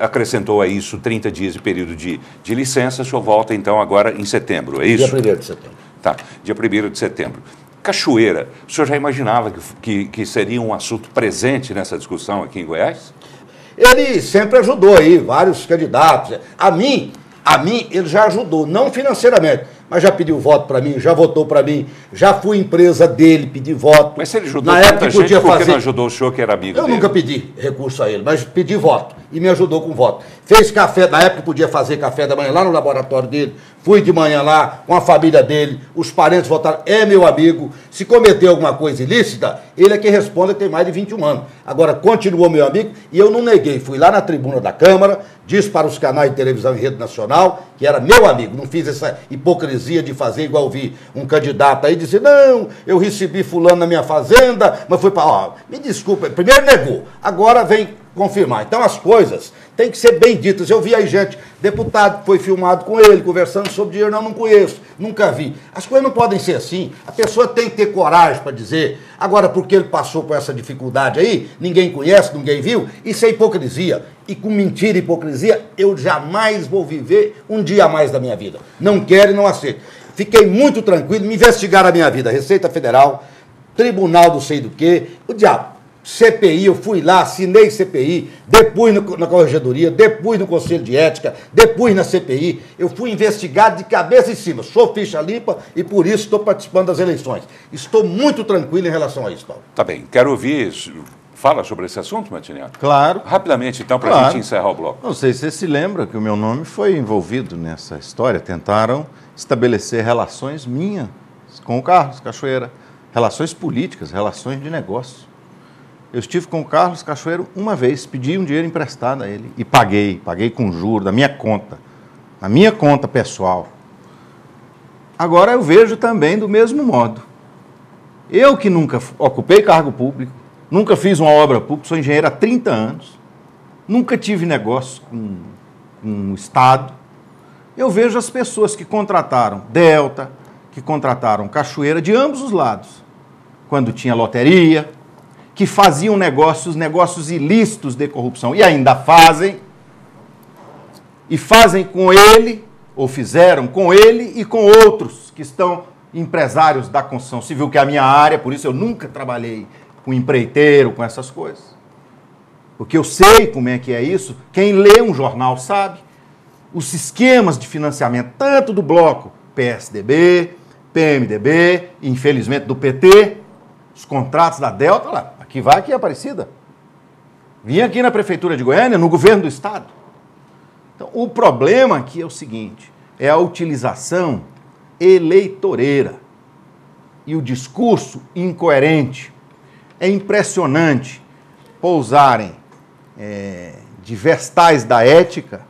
acrescentou a isso 30 dias de período de licença, o senhor volta então agora em setembro, é isso? Dia 1º de setembro. Tá, dia 1º de setembro. Cachoeira, o senhor já imaginava que seria um assunto presente nessa discussão aqui em Goiás? Ele sempre ajudou aí vários candidatos. A mim, ele já ajudou, não financeiramente, mas já pediu voto para mim, já votou para mim, já fui empresa dele pedir voto. Mas se ele ajudou na época gente, podia por que fazer... não ajudou o senhor que era amigo Eu dele? nunca pedi recurso a ele, mas pedi voto e me ajudou com voto. Fez café, na época podia fazer café da manhã lá no laboratório dele, fui de manhã lá com a família dele, os parentes votaram, é meu amigo. Se cometeu alguma coisa ilícita, ele é quem responde, que tem mais de 21 anos. Agora, continuou meu amigo e eu não neguei, fui lá na tribuna da Câmara, disse para os canais de televisão em rede nacional que era meu amigo, não fiz essa hipocrisia de fazer igual vi um candidato aí dizer, não, eu recebi fulano na minha fazenda, mas foi para... Ó, me desculpa, primeiro negou, agora vem confirmar. Então as coisas têm que ser bem ditas. Eu vi aí gente, deputado que foi filmado com ele, conversando sobre dinheiro, não conheço, nunca vi. As coisas não podem ser assim, a pessoa tem que ter coragem para dizer, agora porque ele passou por essa dificuldade aí, ninguém conhece, ninguém viu, isso é hipocrisia. E com mentira e hipocrisia, eu jamais vou viver um dia a mais da minha vida. Não quero e não aceito. Fiquei muito tranquilo, me investigaram a minha vida, Receita Federal, Tribunal do sei do quê, o diabo. CPI, eu fui lá, assinei CPI, depus na Corregedoria, depus no Conselho de Ética, depus na CPI, eu fui investigado de cabeça em cima, sou ficha limpa e por isso estou participando das eleições. Estou muito tranquilo em relação a isso, Paulo. Tá bem, quero ouvir, fala sobre esse assunto, Martiniano. Claro. Rapidamente, então, para a gente encerrar o bloco. Não sei se você se lembra que o meu nome foi envolvido nessa história, tentaram estabelecer relações minhas com o Carlos Cachoeira, relações políticas, relações de negócio. Eu estive com o Carlos Cachoeiro uma vez, pedi um dinheiro emprestado a ele e paguei com juros da minha conta, a minha conta pessoal. Agora eu vejo também do mesmo modo. Eu que nunca ocupei cargo público, nunca fiz uma obra pública, sou engenheiro há 30 anos, nunca tive negócio com o Estado. Eu vejo as pessoas que contrataram Delta, que contrataram Cachoeira, de ambos os lados, quando tinha loteria, que faziam negócios ilícitos de corrupção, e ainda fazem, e fazem com ele, ou fizeram com ele e com outros que estão empresários da construção civil, que é a minha área, por isso eu nunca trabalhei com empreiteiro, com essas coisas. Porque eu sei como é que é isso, quem lê um jornal sabe, os esquemas de financiamento, tanto do bloco PSDB, PMDB, infelizmente do PT, os contratos da Delta, lá, aqui vai, aqui é Aparecida. Vim aqui na Prefeitura de Goiânia, no governo do Estado. Então, o problema aqui é o seguinte, é a utilização eleitoreira e o discurso incoerente. É impressionante pousarem de vestais da ética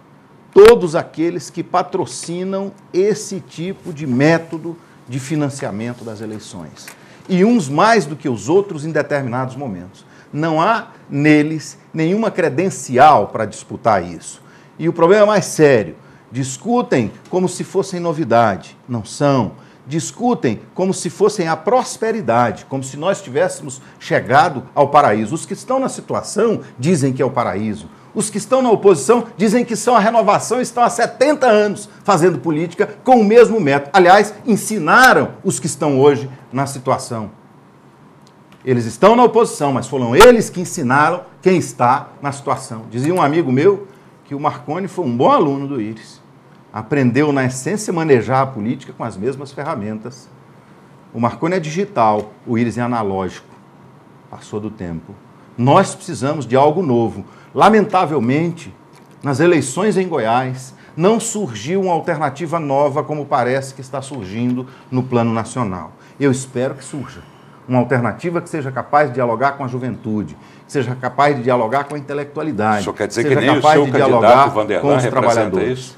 todos aqueles que patrocinam esse tipo de método de financiamento das eleições. E uns mais do que os outros em determinados momentos. Não há neles nenhuma credencial para disputar isso. E o problema é mais sério. Discutem como se fossem novidade. Não são. Discutem como se fossem a prosperidade, como se nós tivéssemos chegado ao paraíso. Os que estão na situação dizem que é o paraíso. Os que estão na oposição dizem que são a renovação e estão há 70 anos fazendo política com o mesmo método. Aliás, ensinaram os que estão hoje na situação. Eles estão na oposição, mas foram eles que ensinaram quem está na situação. Dizia um amigo meu que o Marconi foi um bom aluno do Íris. Aprendeu, na essência, a manejar a política com as mesmas ferramentas. O Marconi é digital, o Íris é analógico. Passou do tempo. Nós precisamos de algo novo. Lamentavelmente, nas eleições em Goiás, não surgiu uma alternativa nova como parece que está surgindo no plano nacional. Eu espero que surja uma alternativa que seja capaz de dialogar com a juventude, que seja capaz de dialogar com a intelectualidade. O senhor quer dizer que nem o seu candidato Vanderlan representa isso?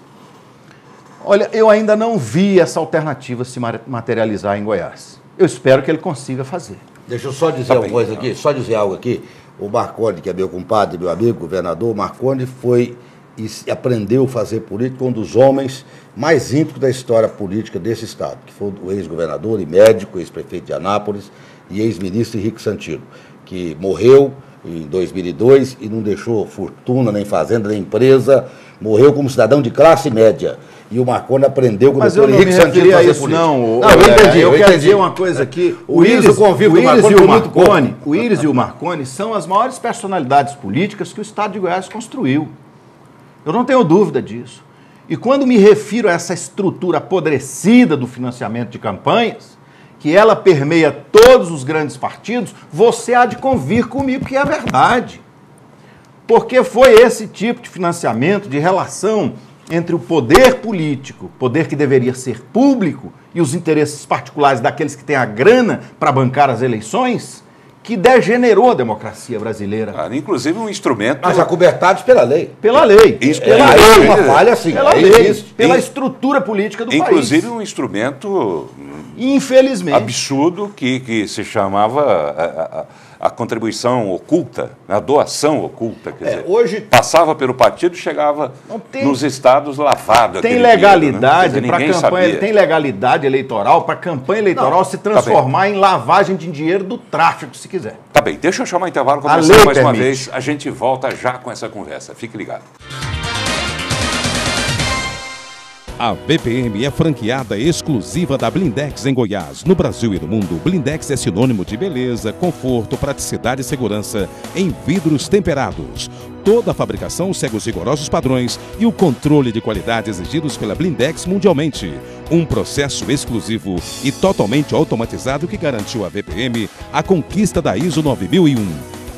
Olha, eu ainda não vi essa alternativa se materializar em Goiás. Eu espero que ele consiga fazer. Deixa eu só dizer uma coisa aqui, só dizer algo aqui. O Marconi, que é meu compadre, meu amigo, governador, o Marconi foi e aprendeu a fazer política com um dos homens mais íntimos da história política desse estado, que foi o ex-governador e médico, ex-prefeito de Anápolis e ex-ministro Henrique Santino, que morreu em 2002 e não deixou fortuna, nem fazenda, nem empresa, morreu como cidadão de classe média. E o Marconi aprendeu com o doutor Henrique Santini a fazer política. Não, eu entendi. Eu quero dizer uma coisa aqui. O Íris e o Marconi são as maiores personalidades políticas que o Estado de Goiás construiu. Eu não tenho dúvida disso. E quando me refiro a essa estrutura apodrecida do financiamento de campanhas, que ela permeia todos os grandes partidos, você há de convir comigo que é verdade. Porque foi esse tipo de financiamento, de relação entre o poder político, poder que deveria ser público, e os interesses particulares daqueles que têm a grana para bancar as eleições, que degenerou a democracia brasileira. Inclusive um instrumento... Mas acobertados pela lei. Pela lei. Pela lei. Uma falha assim. Pela lei. Pela estrutura política do país. Inclusive um instrumento... Infelizmente. Absurdo que se chamava a contribuição oculta, a doação oculta. Quer dizer, hoje passava pelo partido, chegava nos estados lavado. Tem legalidade para campanha, tem legalidade eleitoral para campanha eleitoral se transformar em lavagem de dinheiro do tráfico, se quiser. Tá bem, deixa eu chamar o intervalo, começar mais uma vez. A gente volta já com essa conversa. Fique ligado. A BPM é franqueada exclusiva da Blindex em Goiás. No Brasil e no mundo, Blindex é sinônimo de beleza, conforto, praticidade e segurança em vidros temperados. Toda a fabricação segue os rigorosos padrões e o controle de qualidade exigidos pela Blindex mundialmente. Um processo exclusivo e totalmente automatizado que garantiu à BPM a conquista da ISO 9001.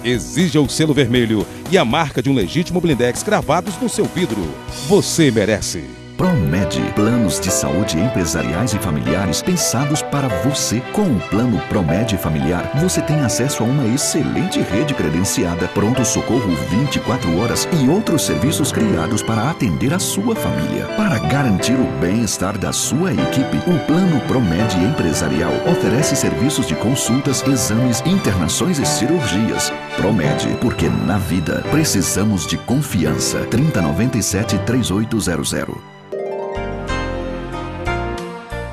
Exija o selo vermelho e a marca de um legítimo Blindex cravados no seu vidro. Você merece. Promed, planos de saúde empresariais e familiares pensados para você. Com o plano Promed Familiar, você tem acesso a uma excelente rede credenciada, pronto-socorro 24 horas e outros serviços criados para atender a sua família. Para garantir o bem-estar da sua equipe, o plano Promed Empresarial oferece serviços de consultas, exames, internações e cirurgias. Promed, porque na vida precisamos de confiança. 3097-3800.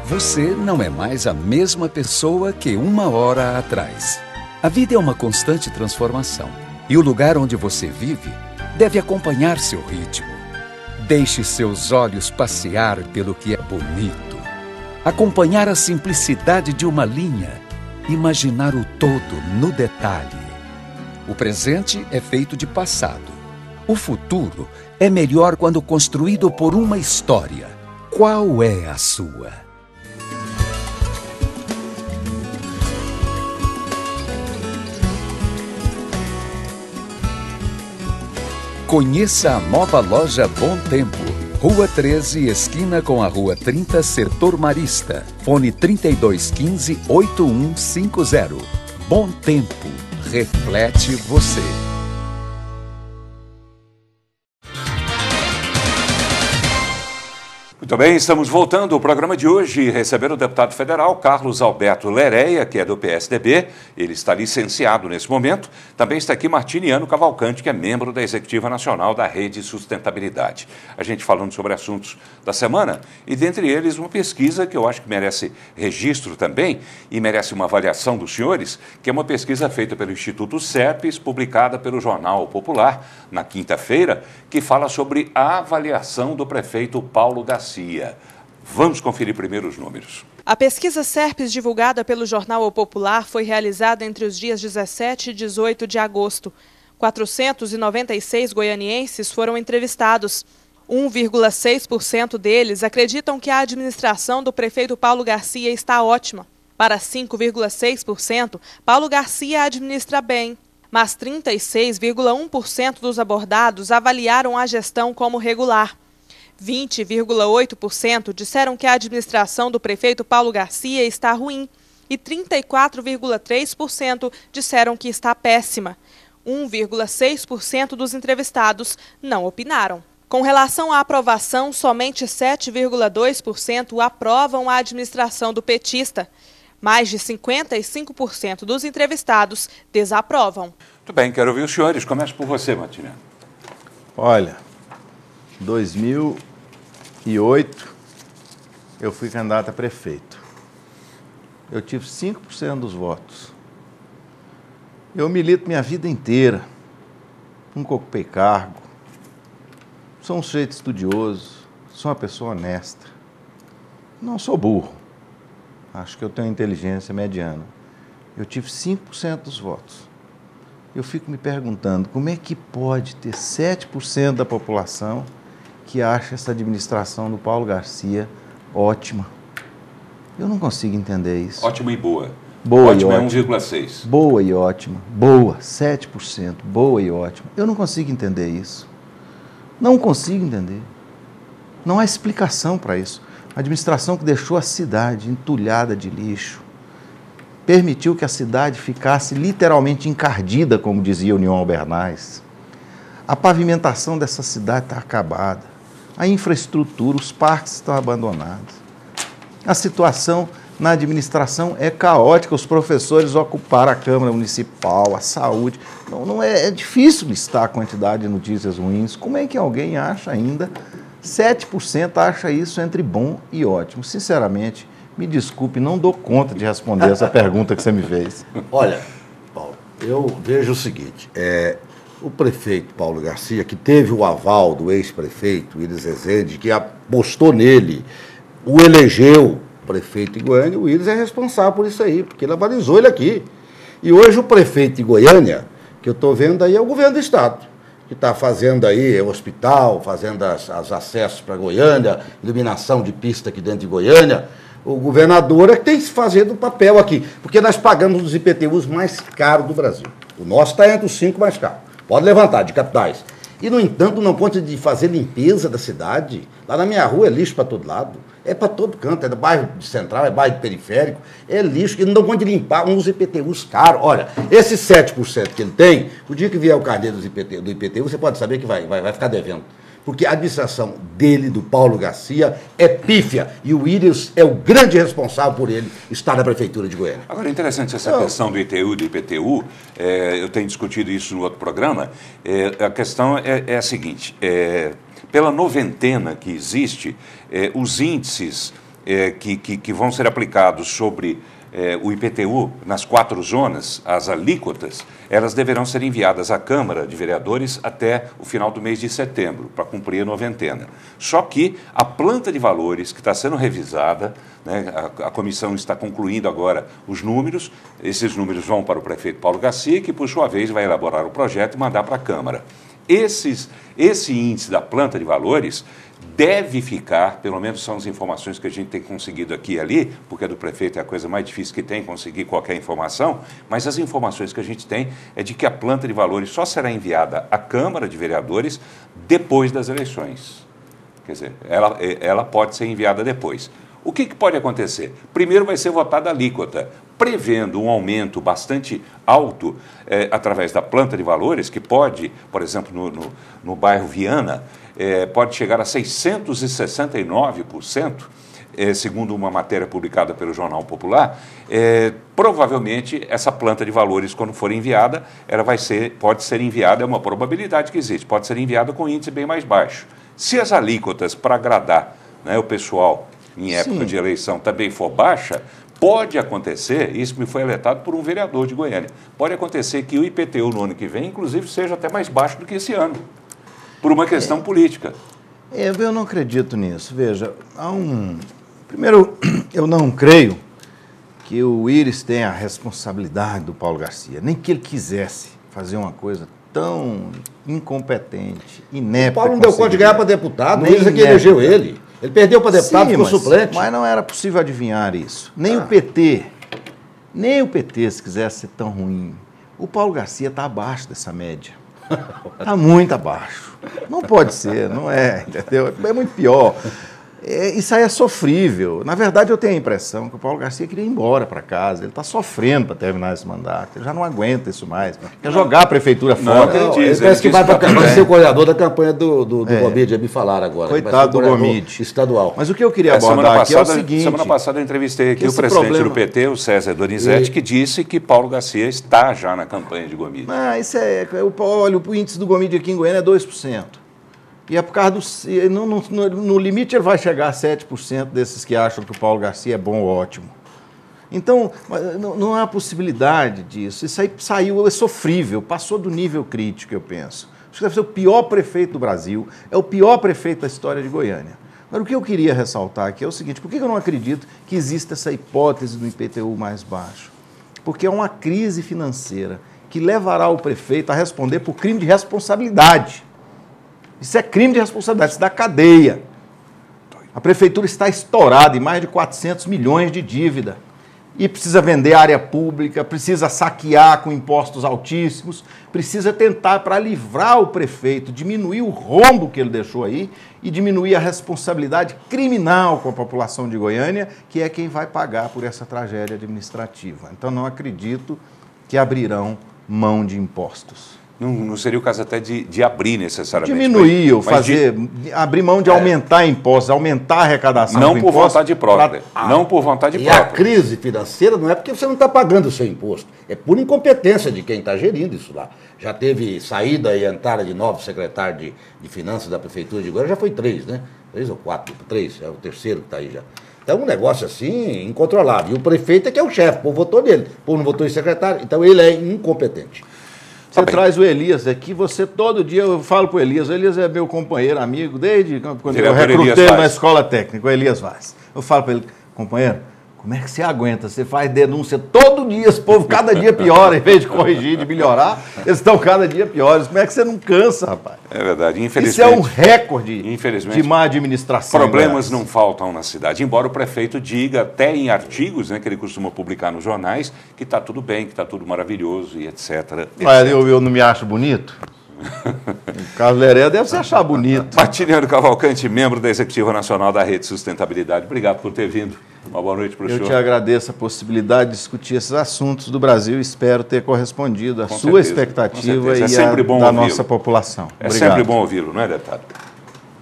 Você não é mais a mesma pessoa que uma hora atrás. A vida é uma constante transformação. E o lugar onde você vive deve acompanhar seu ritmo. Deixe seus olhos passear pelo que é bonito. Acompanhar a simplicidade de uma linha. Imaginar o todo no detalhe. O presente é feito de passado. O futuro é melhor quando construído por uma história. Qual é a sua? Conheça a nova loja Bom Tempo. Rua 13, esquina com a Rua 30, Setor Marista. Fone 3215-8150. Bom Tempo. Reflete você. Muito bem, estamos voltando ao programa de hoje, recebendo o deputado federal Carlos Alberto Lereia, que é do PSDB, ele está licenciado nesse momento. Também está aqui Martiniano Cavalcante, que é membro da Executiva Nacional da Rede Sustentabilidade. A gente falando sobre assuntos da semana e, dentre eles, uma pesquisa que eu acho que merece registro também e merece uma avaliação dos senhores, que é uma pesquisa feita pelo Instituto Serpes, publicada pelo Jornal Popular, na quinta-feira, que fala sobre a avaliação do prefeito Paulo Garcia. Vamos conferir primeiro os números. A pesquisa Serpes, divulgada pelo Jornal O Popular, foi realizada entre os dias 17 e 18 de agosto. 496 goianienses foram entrevistados. 1,6% deles acreditam que a administração do prefeito Paulo Garcia está ótima. Para 5,6%, Paulo Garcia administra bem. Mas 36,1% dos abordados avaliaram a gestão como regular. 20,8% disseram que a administração do prefeito Paulo Garcia está ruim e 34,3% disseram que está péssima. 1,6% dos entrevistados não opinaram. Com relação à aprovação, somente 7,2% aprovam a administração do petista. Mais de 55% dos entrevistados desaprovam. Muito bem, quero ouvir os senhores. Começo por você, Martiniano. Olha, 2008, eu fui candidato a prefeito. Eu tive 5% dos votos. Eu milito minha vida inteira, nunca ocupei cargo, sou um sujeito estudioso, sou uma pessoa honesta, não sou burro, acho que eu tenho inteligência mediana. Eu tive 5% dos votos. Eu fico me perguntando como é que pode ter 7% da população que acha essa administração do Paulo Garcia ótima. Eu não consigo entender isso. Ótima e boa. Boa ótima e é ótima. 1,6. Boa e ótima. Boa, 7%. Boa e ótima. Eu não consigo entender isso. Não consigo entender. Não há explicação para isso. A administração que deixou a cidade entulhada de lixo, permitiu que a cidade ficasse literalmente encardida, como dizia o União Albernaz. A pavimentação dessa cidade está acabada. A infraestrutura, os parques estão abandonados. A situação na administração é caótica, os professores ocuparam a Câmara Municipal, a saúde. Não é difícil listar a quantidade de notícias ruins. Como é que alguém acha ainda, 7% acha isso entre bom e ótimo? Sinceramente, me desculpe, não dou conta de responder essa pergunta que você me fez. Olha, Paulo, eu vejo o seguinte, o prefeito Paulo Garcia, que teve o aval do ex-prefeito Íris Rezende, que apostou nele, o elegeu prefeito de Goiânia, o Íris é responsável por isso aí, porque ele avalizou ele aqui. E hoje o prefeito de Goiânia, que eu estou vendo aí, é o governo do estado, que está fazendo aí o hospital, fazendo os acessos para Goiânia, iluminação de pista aqui dentro de Goiânia. O governador é que tem que fazer do papel aqui, porque nós pagamos os IPTUs mais caros do Brasil. O nosso está entre os 5 mais caros. Pode levantar, de capitais. E, no entanto, não conta de fazer limpeza da cidade. Lá na minha rua é lixo para todo lado. É para todo canto, é do bairro central, é bairro periférico, é lixo, e não dão conta de limpar uns IPTUs caros. Olha, esses 7% que ele tem, o dia que vier o carneiro do IPTU, você pode saber que vai ficar devendo. Porque a administração dele, do Paulo Garcia, é pífia, e o Íris é o grande responsável por ele estar na Prefeitura de Goiânia. Agora, é interessante essa questão do ITU e do IPTU, eu tenho discutido isso no outro programa, a questão é a seguinte, pela noventena que existe, os índices que vão ser aplicados sobre o IPTU nas 4 zonas, as alíquotas, elas deverão ser enviadas à Câmara de Vereadores até o final do mês de setembro, para cumprir a noventena. Só que a planta de valores que está sendo revisada, né, a comissão está concluindo agora os números, esses números vão para o prefeito Paulo Garcia, que por sua vez vai elaborar o projeto e mandar para a Câmara. Esse índice da planta de valores deve ficar, pelo menos são as informações que a gente tem conseguido aqui e ali, porque do prefeito é a coisa mais difícil que tem, conseguir qualquer informação, mas as informações que a gente tem é de que a planta de valores só será enviada à Câmara de Vereadores depois das eleições. Quer dizer, ela pode ser enviada depois. O que pode acontecer? Primeiro vai ser votada a alíquota, prevendo um aumento bastante alto através da planta de valores, que pode, por exemplo, no bairro Viana, pode chegar a 669%, segundo uma matéria publicada pelo Jornal Popular. Provavelmente, essa planta de valores, quando for enviada, pode ser enviada, é uma probabilidade que existe, pode ser enviada com índice bem mais baixo. Se as alíquotas, para agradar, né, o pessoal em época de eleição, também for baixa, pode acontecer, isso me foi alertado por um vereador de Goiânia, pode acontecer que o IPTU no ano que vem, inclusive, seja até mais baixo do que esse ano, por uma questão política. Eu não acredito nisso. Veja, primeiro, eu não creio que o Íris tenha a responsabilidade do Paulo Garcia, nem que ele quisesse fazer uma coisa tão incompetente, inepta. O Paulo não deu conta de ganhar para deputado, o Íris é que elegeu ele. Ele perdeu para deputado, ficou suplente. Mas não era possível adivinhar isso. Nem o PT, se quisesse ser tão ruim. O Paulo Garcia está abaixo dessa média. Está muito abaixo. Não pode ser, não é, entendeu? É muito pior. Isso aí é sofrível. Na verdade, eu tenho a impressão que o Paulo Garcia queria ir embora para casa. Ele está sofrendo para terminar esse mandato. Ele já não aguenta isso mais. Quer jogar a prefeitura fora. Ele parece que vai ser o coordenador da campanha do Gomide, já me falaram agora. Coitado do Gomide. Estadual. Mas o que eu queria abordar aqui é o seguinte. Semana passada eu entrevistei aqui o presidente do PT, o César Donizete, que disse que Paulo Garcia está já na campanha de Gomide. Mas olha, o índice do Gomide aqui em Goiânia é 2%. E é por causa no limite ele vai chegar a 7% desses que acham que o Paulo Garcia é bom ou ótimo. Então, não há possibilidade disso. Isso aí saiu, é sofrível, passou do nível crítico, eu penso. Acho que deve ser o pior prefeito do Brasil, é o pior prefeito da história de Goiânia. Agora, o que eu queria ressaltar aqui é o seguinte, por que eu não acredito que exista essa hipótese do IPTU mais baixo? Porque é uma crise financeira que levará o prefeito a responder por crime de responsabilidade. Isso é crime de responsabilidade, isso dá cadeia. A prefeitura está estourada em mais de 400 milhões de dívida e precisa vender área pública, precisa saquear com impostos altíssimos, precisa tentar, para livrar o prefeito, diminuir o rombo que ele deixou aí e diminuir a responsabilidade criminal com a população de Goiânia, que é quem vai pagar por essa tragédia administrativa. Então, não acredito que abrirão mão de impostos. Não seria o caso até de abrir necessariamente. Diminuir ou fazer, abrir mão de aumentar impostos, aumentar a arrecadação. Não por vontade própria. Não por vontade própria. E a crise financeira não é porque você não está pagando o seu imposto, é por incompetência de quem está gerindo isso lá. Já teve saída e entrada de novos secretários de finanças da Prefeitura de Goiânia, já foi 3, né? 3 ou 4, 3, é o terceiro que está aí já. Então, um negócio assim, incontrolável. E o prefeito é que é o chefe, o povo votou nele, o povo não votou em secretário, então ele é incompetente. Você traz o Elias aqui, você todo dia, eu falo pro Elias, o Elias é meu companheiro, amigo, desde quando eu recrutei na escola técnica, o Elias Vaz. Eu falo para ele, companheiro, como é que você aguenta? Você faz denúncia todo dia, esse povo cada dia piora, em vez de corrigir, de melhorar, eles estão cada dia piores. Como é que você não cansa, rapaz? É verdade, infelizmente. Isso é um recorde de má administração. Problemas não faltam na cidade, embora o prefeito diga, até em artigos, né, que ele costuma publicar nos jornais, que está tudo bem, que está tudo maravilhoso e etc. Mas eu não me acho bonito? O Carlos Leré deve se achar bonito. Martiniano Cavalcante, membro da Executiva Nacional da Rede Sustentabilidade. Obrigado por ter vindo. Uma boa noite para o senhor. Eu te agradeço a possibilidade de discutir esses assuntos do Brasil e espero ter correspondido à sua expectativa e da nossa população. É sempre bom ouvi-lo, não é, deputado?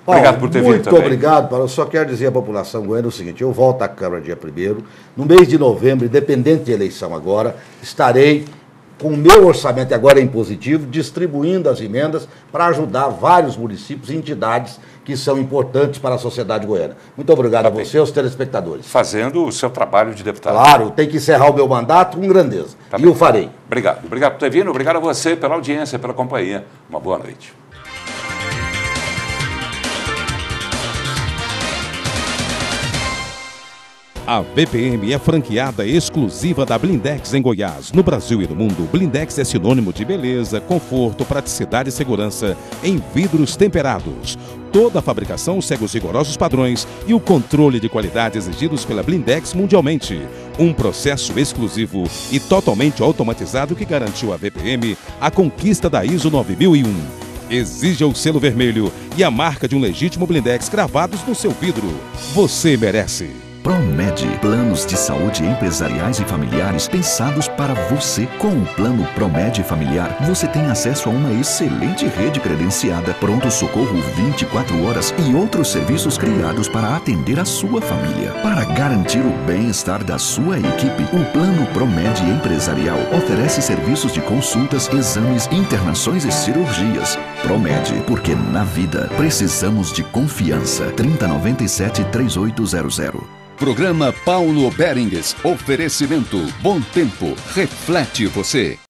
Obrigado por ter vindo também. Muito obrigado, Paulo. Eu só quero dizer à população goiana o seguinte, eu volto à Câmara dia 1º, no mês de novembro, independente de eleição agora, estarei com o meu orçamento agora em positivo, distribuindo as emendas para ajudar vários municípios e entidades que são importantes para a sociedade goiana. Muito obrigado a você e aos telespectadores. Fazendo o seu trabalho de deputado. Claro, tem que encerrar o meu mandato com grandeza. E o farei. Obrigado. Obrigado por ter vindo, obrigado a você pela audiência, pela companhia. Uma boa noite. A VPM é franqueada exclusiva da Blindex em Goiás. No Brasil e no mundo, Blindex é sinônimo de beleza, conforto, praticidade e segurança em vidros temperados. Toda a fabricação segue os rigorosos padrões e o controle de qualidade exigidos pela Blindex mundialmente. Um processo exclusivo e totalmente automatizado que garantiu à VPM a conquista da ISO 9001. Exija o selo vermelho e a marca de um legítimo Blindex cravados no seu vidro. Você merece. Promed, planos de saúde empresariais e familiares pensados para você. Com o plano Promed Familiar, você tem acesso a uma excelente rede credenciada, pronto-socorro 24 horas e outros serviços criados para atender a sua família. Para garantir o bem-estar da sua equipe, o plano Promed Empresarial oferece serviços de consultas, exames, internações e cirurgias. Promed, porque na vida precisamos de confiança. 3097-3800. Programa Paulo Berengues. Oferecimento Bom Tempo. Reflete você.